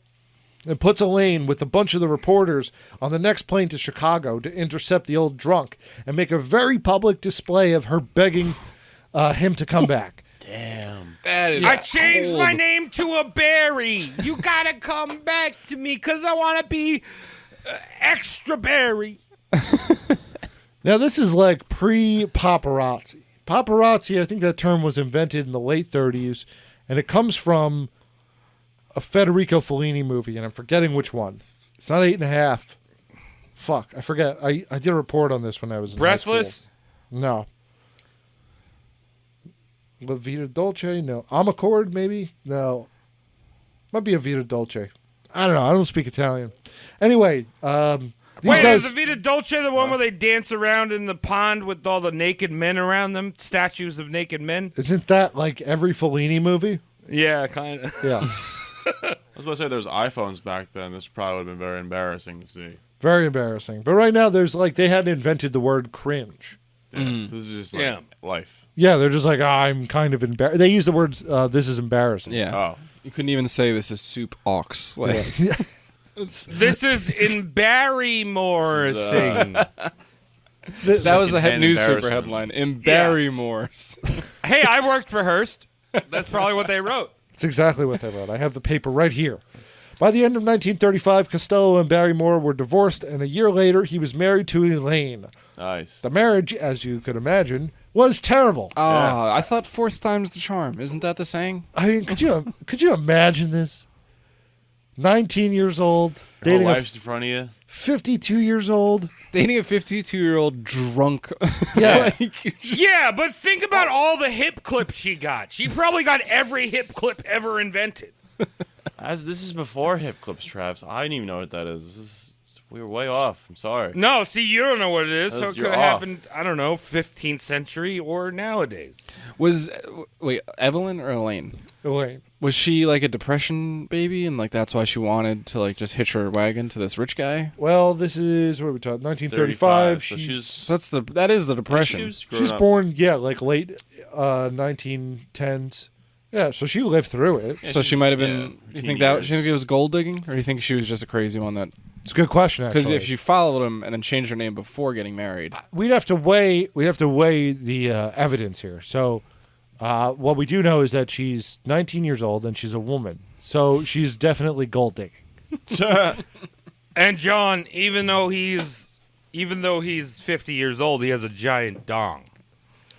and puts Elaine with a bunch of the reporters on the next plane to Chicago to intercept the old drunk and make a very public display of her begging him to come back. Damn. That is I changed cold. my name to a Barry. You gotta come back to me because I want to be extra Barry. Now, this is like pre-paparazzi. Paparazzi, I think that term was invented in the late 30s, and it comes from a Federico Fellini movie, and I'm forgetting which one. It's not 8.5. Fuck, I forget. I did a report on this when I was in high Breathless. school. No. La Vita Dolce? No. Amacord, maybe? No. Might be a Vita Dolce. I don't know. I don't speak Italian. Anyway, these Wait, guys... is the Vita Dolce the one where they dance around in the pond with all the naked men around them? Statues of naked men? Isn't that like every Fellini movie? Yeah, kind of. Yeah. I was about to say there's iPhones back then. This probably would have been very embarrassing to see. Very embarrassing. But right now, there's like, they hadn't invented the word cringe. Yeah. So this is just like Yeah. life. Yeah, they're just like, I'm kind of embarrassed. They use the words, this is embarrassing. Yeah. Oh. You couldn't even say this is soup ox. Like, Yeah. This is in Barrymore This is, thing. that was the Secondhand newspaper embarrassment. headline. In Barrymore's. Hey, I worked for Hearst. That's probably what they wrote. That's exactly what they wrote. I have the paper right here. By the end of 1935, Costello and Barrymore were divorced, and a year later, he was married to Elaine. Nice. The marriage, as you could imagine, was terrible. Oh, I thought fourth time's the charm. Isn't that the saying? I mean, could you imagine this? 19 years old, Your dating whole a life's in front of you. 52 years old. Dating a 52-year-old drunk. Yeah. Yeah, but think about all the hip clips she got. She probably got every hip clip ever invented. This is before hip clips, Travis. I didn't even know what that is. We were way off. I'm sorry. No, see, you don't know what it is, so it You're could have off. happened, I don't know, 15th century or nowadays. Wait, Evelyn or Elaine? Elaine. Was she like a depression baby, and like that's why she wanted to like just hitch her wagon to this rich guy? Well, this is, what are we talking, 1935. 35, so she's That is the depression. she was growing She's up. born, yeah, like late 1910s. Yeah, so she lived through it. So she might have been. yeah, you teen think that? years. Do you think it was gold digging, or do you think she was just a crazy one that? It's a good question, actually. Because if she followed him and then changed her name before getting married, we'd have to weigh the evidence here. So what we do know is that she's 19 years old and she's a woman. So she's definitely gold digging. And John, even though he's 50 years old, he has a giant dong.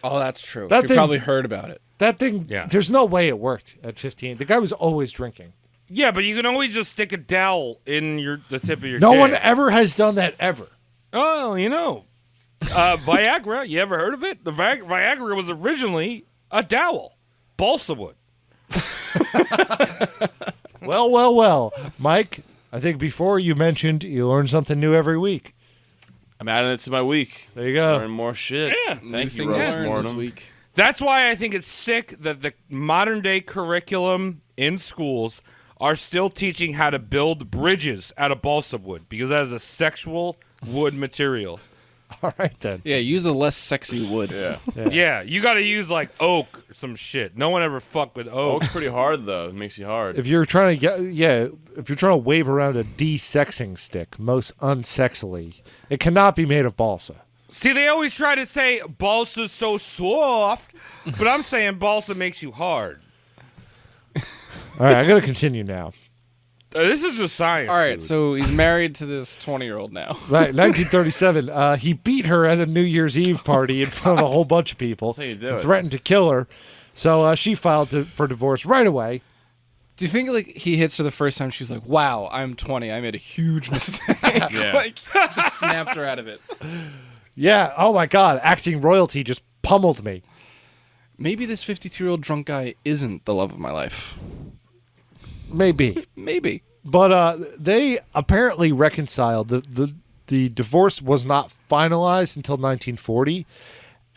oh, that's true. That She thing- probably heard about it. That thing, Yeah. there's no way it worked at 15. The guy was always drinking. Yeah, but you can always just stick a dowel in the tip of your No dick. one ever has done that ever. Oh, you know. Viagra, you ever heard of it? The Viagra was originally a dowel. Balsa wood. Well. Mike, I think before you mentioned you learn something new every week. I'm adding it to my week. There you go. Learn more shit. Yeah. Thank you, Thing Rose learned this Mortem. week. That's why I think it's sick that the modern day curriculum in schools are still teaching how to build bridges out of balsa wood because that is a sexual wood material. All right, then. Yeah, use a less sexy wood. Yeah. Yeah, you got to use like oak or some shit. No one ever fucked with oak. Oak's pretty hard though. It makes you hard. If you're trying to if you're trying to wave around a de-sexing stick, most unsexily, it cannot be made of balsa. See, they always try to say balsa's so soft, but I'm saying balsa makes you hard. All right, I got to continue now. This is just science. All right, dude. so he's married to this 20-year-old now. Right, 1937. He beat her at a New Year's Eve party in front of a whole bunch of people. That's how you do and it. threatened to kill her. So she filed for divorce right away. Do you think like he hits her the first time? She's like, "Wow, I'm 20. I made a huge mistake." Yeah. Like just snapped her out of it. Yeah. Oh my God, acting royalty just pummeled me. Maybe this 52-year-old drunk guy isn't the love of my life. Maybe. Maybe. But they apparently reconciled. The divorce was not finalized until 1940,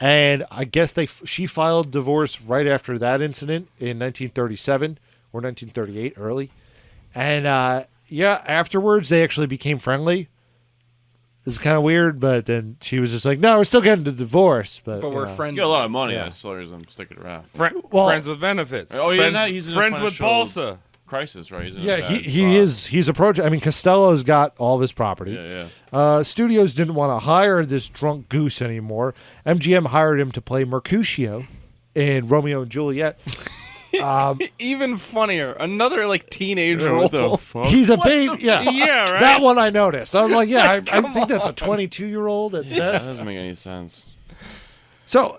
and I guess she filed divorce right after that incident in 1937 or 1938, early. And afterwards they actually became friendly. It's kind of weird, but then she was just like, "No, we're still getting the divorce, but we're know." friends. You get a lot of money Yeah. as long as I'm sticking around. Well- friends with benefits. Oh, yeah, friends, now he's in a friends with financial balsa. Crisis, right? He's in a Yeah, bad he spot. is. He's a project. I mean, Costello's got all of his property. Yeah. Studios didn't want to hire this drunk goose anymore. MGM hired him to play Mercutio in Romeo and Juliet. Even funnier. Another like teenage Yeah, role. what the fuck? He's a baby. Yeah, Yeah, right. That one I noticed. I was like, yeah, I think that's a 22-year-old at That best. doesn't make any sense. So,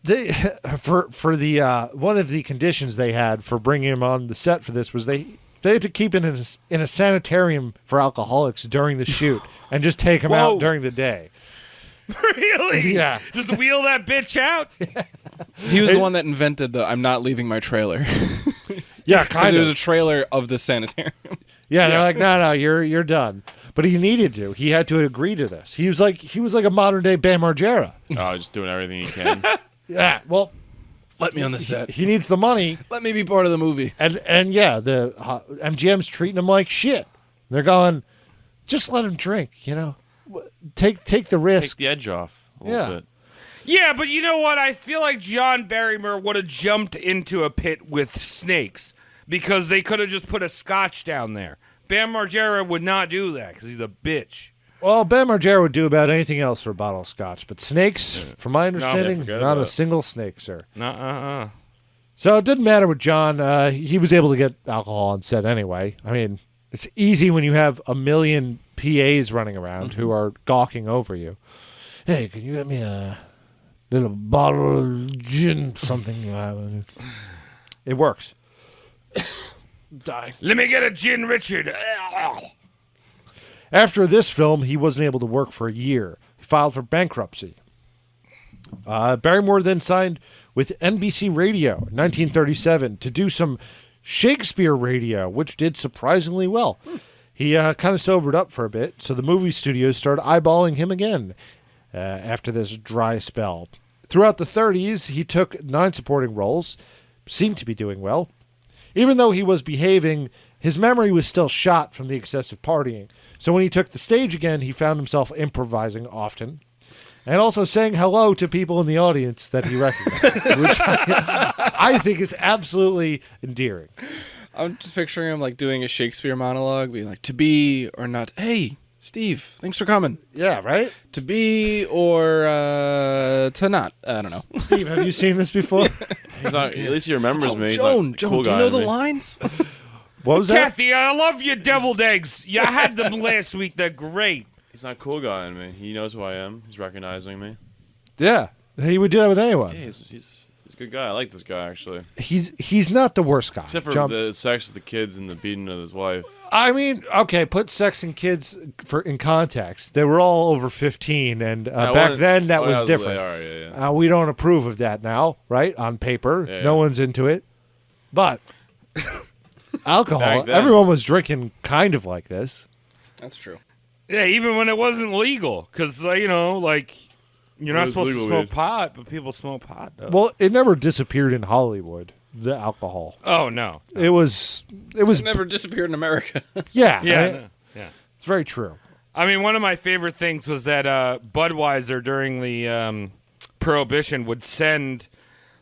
they for the one of the conditions they had for bringing him on the set for this was they had to keep him in a sanitarium for alcoholics during the shoot and just take him Whoa. out during the day. Really? Yeah. Just wheel that bitch out. He was the one that invented the "I'm not leaving my trailer." Yeah, Because kind it was a of. trailer of the sanitarium. Yeah, they're like, no, you're done. But he needed to. He had to agree to this. He was like a modern day Bam Margera. Oh, just doing everything he can. Yeah, well, Let me on the set. he needs the money, Let me be part of the movie. and yeah, the MGM's treating him like shit. They're going, just let him drink, take the Take risk. the edge off a little Yeah. bit. Yeah, but you know what? I feel like John Barrymore would have jumped into a pit with snakes because they could have just put a scotch down there. Bam Margera would not do that because he's a bitch. Well, Bam Margera would do about anything else for a bottle of scotch, but snakes, from my understanding, forget not about a it. single snake, sir. Nuh-uh. So it didn't matter with John. He was able to get alcohol on set anyway. I mean, it's easy when you have a million PAs running around who are gawking over you. Hey, can you get me a little bottle of gin, something you have? It works. Die. Let me get a Gin Richard. After this film, he wasn't able to work for a year. He filed for bankruptcy. Barrymore then signed with NBC Radio in 1937 to do some Shakespeare radio, which did surprisingly well. He kind of sobered up for a bit, so the movie studios started eyeballing him again after this dry spell. Throughout the 30s, he took 9 supporting roles, seemed to be doing well. Even though he was behaving, his memory was still shot from the excessive partying. So when he took the stage again, he found himself improvising often and also saying hello to people in the audience that he recognized, which I think is absolutely endearing. I'm just picturing him like doing a Shakespeare monologue, being like, "To be or not." Hey, Steve, thanks for coming. Yeah, right? To be or to not. I don't know. Steve, have you seen this before? He's not, at least he remembers me. He's Joan, not a cool do you guy know to the me. lines? What was that? Kathy, I love your deviled eggs. Yeah, I had them last week. They're great. He's not a cool guy in me. He knows who I am. He's recognizing me. Yeah, he would do that with anyone. Yeah, he's a good guy. I like this guy, actually. He's not the worst guy. Except for John- the sex with the kids and the beating of his wife. I mean, okay, put sex and kids in context. They were all over 15, and back then that was different. All right, yeah. We don't approve of that now, right? On paper, Yeah. no one's into it. But alcohol, Back then. everyone was drinking kind of like this. That's true. Yeah, even when it wasn't legal, because you're not What is supposed to legal smoke weed? pot, but people smoke pot. Though. Well, it never disappeared in Hollywood. The alcohol. Oh no. It was. It never disappeared in America. Yeah. Yeah, I- no, yeah. It's very true. I mean, one of my favorite things was that Budweiser during the Prohibition would send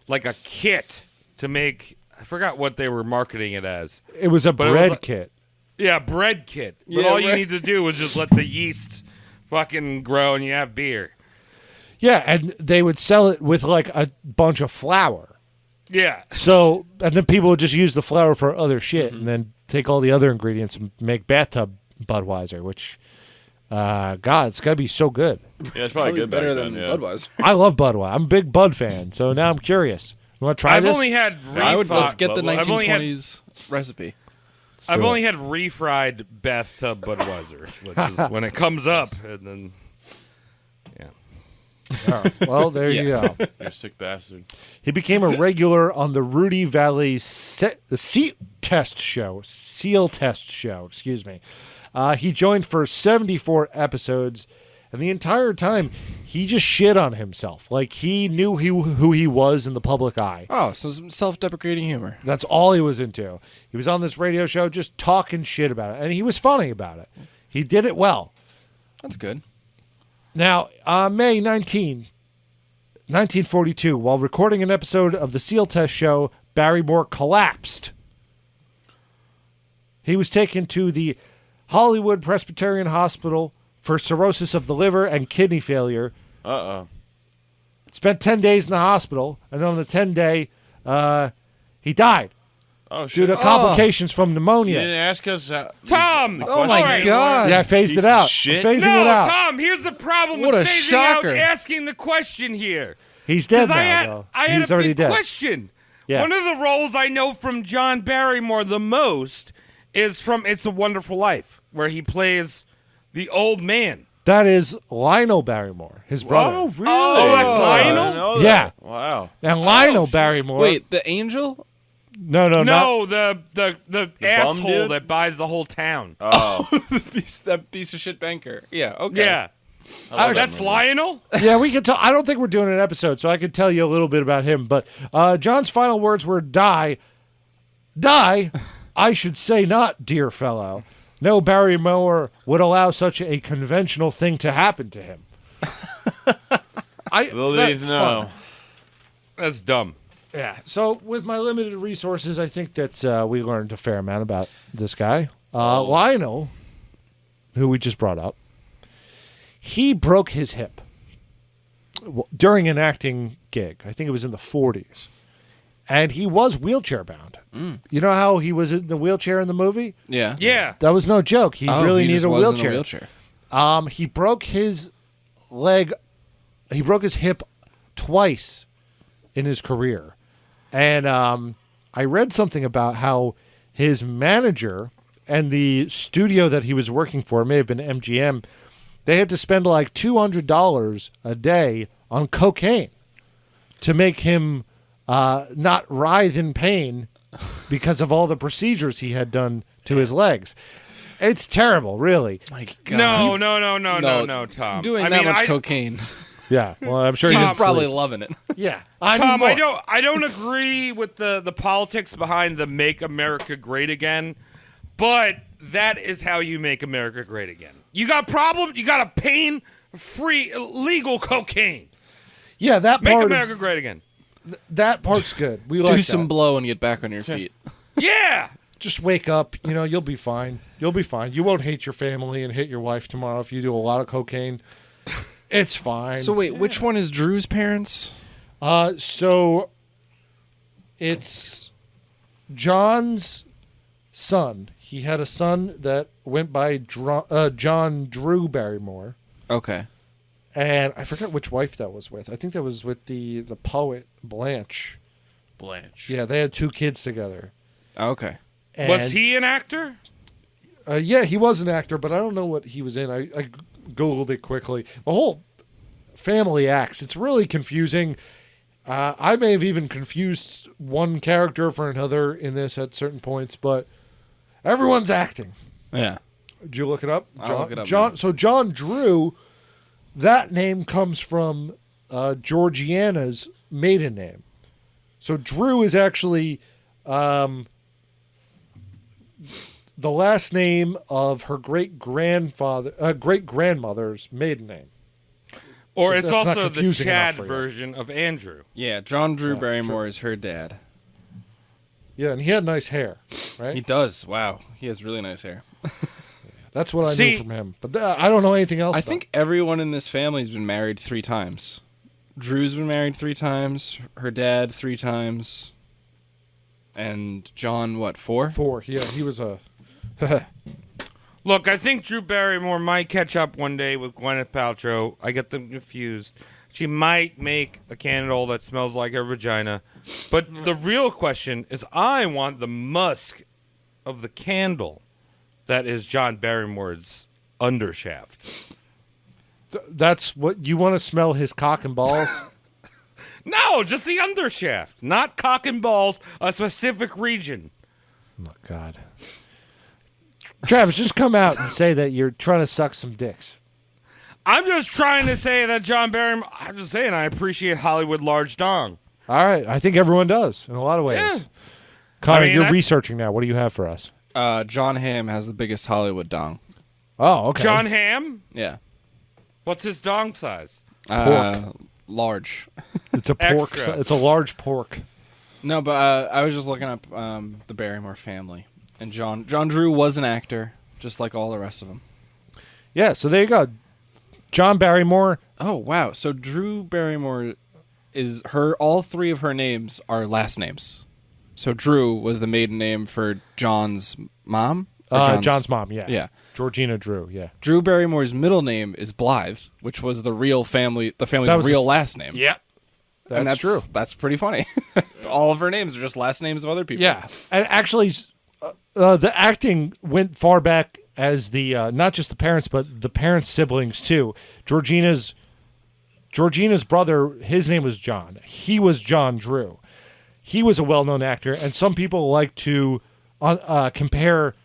like a kit to make. I forgot what they were marketing it as. It was a But it was bread like- kit. Yeah, bread kit. But Yeah, all you right. need to do is just let the yeast fucking grow, and you have beer. Yeah, and they would sell it with like a bunch of flour. Yeah. So, and then people would just use the flour for other shit, and then take all the other ingredients and make bathtub Budweiser. Which, God, it's got to be so good. Yeah, it's probably good better back than then, yeah. Budweiser. I love Budweiser. I'm a big Bud fan. So now I'm curious. You want to try I've this? only had Let's get the I've only had- 1920s recipe. I've do it. only had refried bathtub Budweiser, which is when it comes up, and then All right. Well, there you go. You're a sick bastard. He became a regular on the Rudy Valley Seal Test Show. Excuse me. He joined for 74 episodes, and the entire time he just shit on himself. Like he knew who he was in the public eye. Oh, so some self-deprecating humor. That's all he was into. He was on this radio show just talking shit about it, and he was funny about it. He did it well. That's good. Now, May 1942, while recording an episode of the Seal Test Show, Barrymore collapsed. He was taken to the Hollywood Presbyterian Hospital for cirrhosis of the liver and kidney failure. Uh-oh. Spent 10 days in the hospital, and on the 10th day, he died Oh, due shit. to complications from You pneumonia. didn't ask us... Tom. Oh, my all right. God. Yeah, I phased Piece it out. of shit. I'm phasing No, it out. Tom. Here's the problem What with a phasing shocker. out asking the question here. He's dead Because now, though. I had He's a already big dead. question. Yeah. One of the roles I know from John Barrymore the most is from It's a Wonderful Life, where he plays the old man. That is Lionel Barrymore, his brother. Oh, really? Oh, that's I Lionel? didn't know that. Yeah. Wow. And Lionel Barrymore. Wait, the angel? No, not. No, the asshole dude? that buys the whole town. Oh. that piece of shit banker. Yeah, okay. Yeah. I love that That's movie. Lionel? Yeah, we could tell. I don't think we're doing an episode, so I could tell you a little bit about him. But John's final words were die. I should say not, dear fellow. No Barrymore would allow such a conventional thing to happen to him. Little did that's he know. fun. That's dumb. Yeah. So with my limited resources, I think that we learned a fair amount about this guy. Lionel, who we just brought up, he broke his hip during an acting gig. I think it was in the 40s. And he was wheelchair bound. You know how he was in the wheelchair in the movie? Yeah. Yeah. That was no joke. He really he needed just a wasn't wheelchair. He broke his leg. He broke his hip twice in his career. And I read something about how his manager and the studio that he was working for, it may have been MGM, they had to spend like $200 a day on cocaine to make him not writhe in pain because of all the procedures he had done to his legs. It's terrible, really. My God. No, Tom. Doing I that mean, much I- cocaine. Yeah, well, I'm sure He's he's probably loving it. Yeah, Tom, I don't agree with the politics behind the Make America Great Again, but that is how you make America great again. You got problems, you got a pain-free, legal cocaine. Yeah, that Make part. America great again. That part's good. We like Do that. some blow and get back on your feet. Yeah. Just wake up. You know, you'll be fine. You'll be fine. You won't hate your family and hate your wife tomorrow if you do a lot of cocaine. It's fine. So wait, which one is Drew's parents? So it's John's son. He had a son that went by John Drew Barrymore, Okay. and I forget which wife that was with. I think that was with the poet Blanche. Blanche. Yeah, they had 2 kids together. Okay. And, Was he an actor? Yeah, he was an actor, but I don't know what he was in. I Googled it quickly. The whole family acts. It's really confusing. I may have even confused one character for another in this at certain points, but everyone's acting. Yeah. Did you look it up? I'll look it up John. now. So John Drew, that name comes from Georgiana's maiden name. So Drew is actually the last name of her great grandmother's maiden name. Or it's That's not also the confusing enough Chad for you. version of Andrew. Yeah, John Drew Yeah, Barrymore is her dad. Yeah, and he had nice hair, right? He does. Wow, he has really nice hair. That's what I See- knew from him. But I don't know anything else. I about think everyone in this family has been married 3 times. Drew's been married 3 times. Her dad 3 times. And John, what, 4? 4. Yeah, he was a. Look, I think Drew Barrymore might catch up one day with Gwyneth Paltrow. I get them confused. She might make a candle that smells like her vagina. But the real question is, I want the musk of the candle that is John Barrymore's undershaft. That's what you want to smell his cock and balls. No, just the undershaft, not cock and balls, a specific region. Oh God, Travis, just come out and say that you're trying to suck some dicks. I'm just trying to say that John Barrymore, I'm just saying I appreciate Hollywood large dong. All right, I think everyone does in a lot of ways. Yeah. Connor, I mean, you're that's- researching now. What do you have for us? John Hamm has the biggest Hollywood dong. Oh, okay. John Hamm? Yeah. What's his dong size? Large. it's a pork. Extra. It's a large pork. No, but I was just looking up the Barrymore family. And John Drew was an actor, just like all the rest of them. Yeah, so there you go. John Barrymore. Oh, wow. So Drew Barrymore is all 3 of her names are last names. So Drew was the maiden name for John's mom? Or John's mom. Yeah. Yeah. Georgina Drew. Yeah. Drew Barrymore's middle name is Blythe, which was the family's That was real last name. Yep. And That's true. That's pretty funny. All of her names are just last names of other people. Yeah, and actually, the acting went far back as the not just the parents, but the parents' siblings too. Georgina's brother, his name was John. He was John Drew. He was a well-known actor, and some people like to compare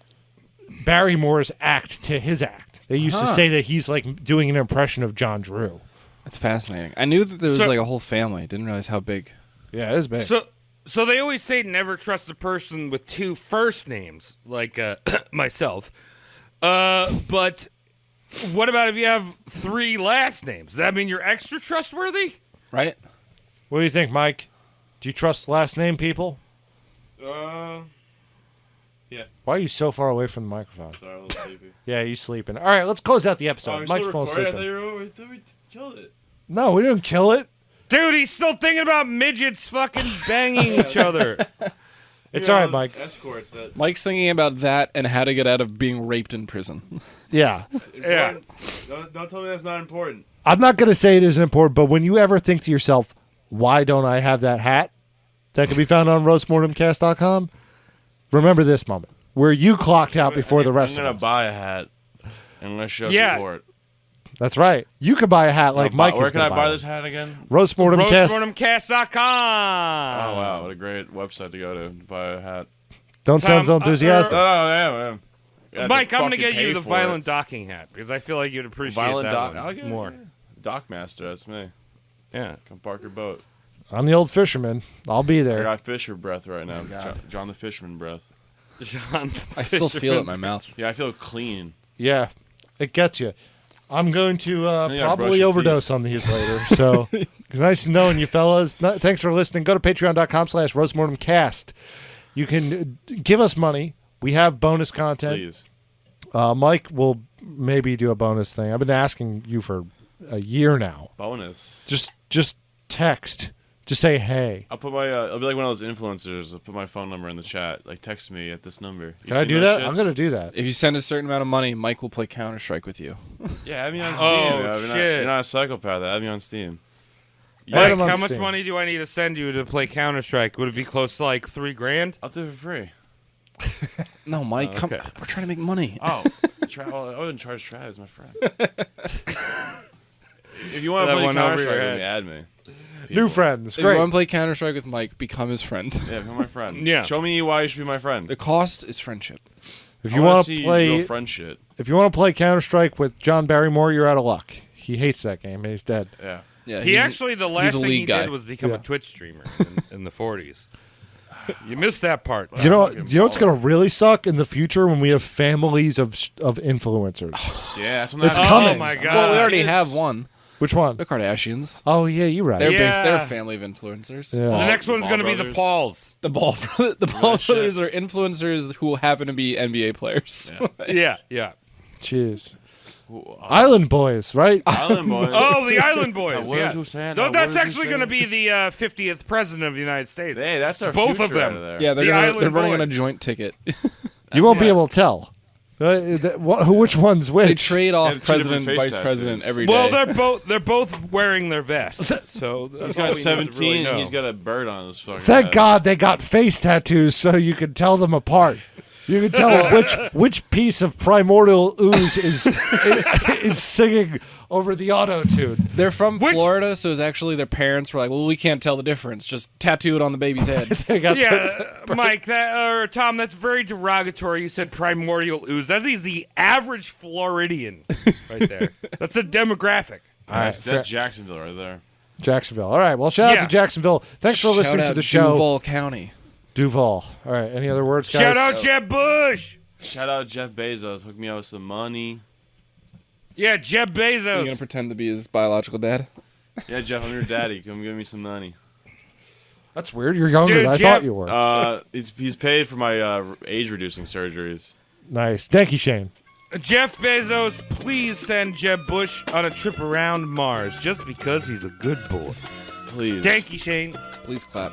Barrymore's act to his act. They used to say that he's like doing an impression of John Drew. That's fascinating. I knew that there was So- like a whole family. Didn't realize how big. Yeah, it is big. So they always say never trust a person with 2 first names, like myself. But what about if you have 3 last names? Does that mean you're extra trustworthy? Right? What do you think, Mike? Do you trust last name people? Yeah. Why are you so far away from the microphone? Sorry, a little sleepy. Yeah, you sleeping. All right, let's close out the episode. Oh, you're Mike's still falling recording? I asleep. thought you were over. I thought we killed it. No, we didn't kill it. Dude, he's still thinking about midgets fucking banging each other. It's all right, Mike. Escorts that. Mike's thinking about that and how to get out of being raped in prison. Yeah. Yeah. Don't tell me that's not important. I'm not going to say it isn't important, but when you ever think to yourself, why don't I have that hat that can be found on roastmortemcast.com, remember this moment where you clocked out before the rest I'm of gonna us. buy a hat. I'm gonna show Yeah. support. That's right. You could buy a hat like Mike Where is can gonna I buy one. this hat again? Roastmortemcast. Roastmortemcast.com. Oh wow, what a great website to go to buy a hat. Don't sound so Tom, enthusiastic. No, yeah. You have to Mike, I'm going to fucking get you pay the for violent it. docking hat because I feel like you'd appreciate Violent that dock. one I'll get more. it. Dockmaster, that's me. Yeah. Come park your boat. I'm the old fisherman. I'll be I there. got Fisher breath right now. John the Fisherman breath. John I still feel it in my mouth. Yeah, I feel clean. Yeah, it gets you. I'm going to you gotta brush probably your overdose on these later. So nice knowing you, fellas. Thanks for listening. Go to patreon.com/roastmortemcast. You can give us money. We have bonus content. Please. Mike will maybe do a bonus thing. I've been asking you for a year now. Bonus. Just text. Just say hey. I'll put my. I'll be like one of those influencers. I'll put my phone number in the chat. Like, text me at this number. You Can I seen do those that? I'm shits? gonna do that. If you send a certain amount of money, Mike will play Counter-Strike with you. Yeah, add me on Steam. Oh, shit. You're not a psychopath. Add me on Steam. Right Mike, on how much Steam. money do I need to send you to play Counter-Strike? Would it be close to like $3,000? I'll do it for free. No, Mike, come. okay. We're trying to make money. Oh, I wouldn't charge Travis, my friend. If you want to That play one over Counter-Strike your with me, head. add me. New People. friends. If you Great. want to play Counter-Strike with Mike, become his friend. Yeah, become my friend. Yeah. Show me why you should be my friend. The cost is friendship. If I you want want to to see play, real friend shit. if you want to play Counter Strike with John Barrymore, you're out of luck. He hates that game and he's dead. Yeah. Yeah, He actually, the last a thing he league guy. did was become Yeah. a Twitch streamer in the 40s. You missed that part. You know, fucking you know what's baller. going to really suck in the future when we have families of influencers. Yeah, that's what It's I'm coming. Oh my god. Well, we already It's- have one. Which one? The Kardashians. Oh yeah, you're right. They're Yeah. they're a family of influencers. Yeah. The next one's Ball going to be the brothers. Pauls. The Ball shit. brothers are influencers who happen to be NBA players. Yeah. Yeah. Cheers. Island Boys, right? Island Boys. Oh, the Island Boys. What yes. was you saying? Though What that's was you actually going to saying? be the 50th president of the United States. Hey, that's our Both future of them. out of there. Yeah, The Island they're running on a Boys. joint ticket. You won't be Yeah. able to tell. Which one's They which? trade They off have two different president, face vice tattoos. president every day. Well, they're both wearing their vests. So He's got 17 and he's got a bird on his fucking Thank head. God they got face tattoos so you can tell them apart. You can tell which piece of primordial ooze is singing over the auto tune. They're from Which- Florida, so it's actually their parents were like, "Well, we can't tell the difference. Just tattoo it on the baby's head." They got this. Yeah, Mike, or Tom, that's very derogatory. You said primordial ooze. That is the average Floridian right there. That's the demographic. All right, That's Jacksonville right there. Jacksonville. All right. Well, shout out Yeah. to Jacksonville. Thanks for Shout listening out to the show. Duval County. Duval. All right. Any other words, guys? Shout out Jeb Bush. Shout out Jeff Bezos. Hook me up with some money. Yeah, Jeb Are you gonna Bezos. pretend to be his biological dad? Yeah, Jeff, I'm your daddy. Come give me some money. That's weird. You're younger Dude, than I Jeff- thought you were. He's paid for my age-reducing surgeries. Nice. Thank you, Shane. Jeff Bezos, please send Jeb Bush on a trip around Mars just because he's a good boy. Please. Thank you, Shane. Please clap.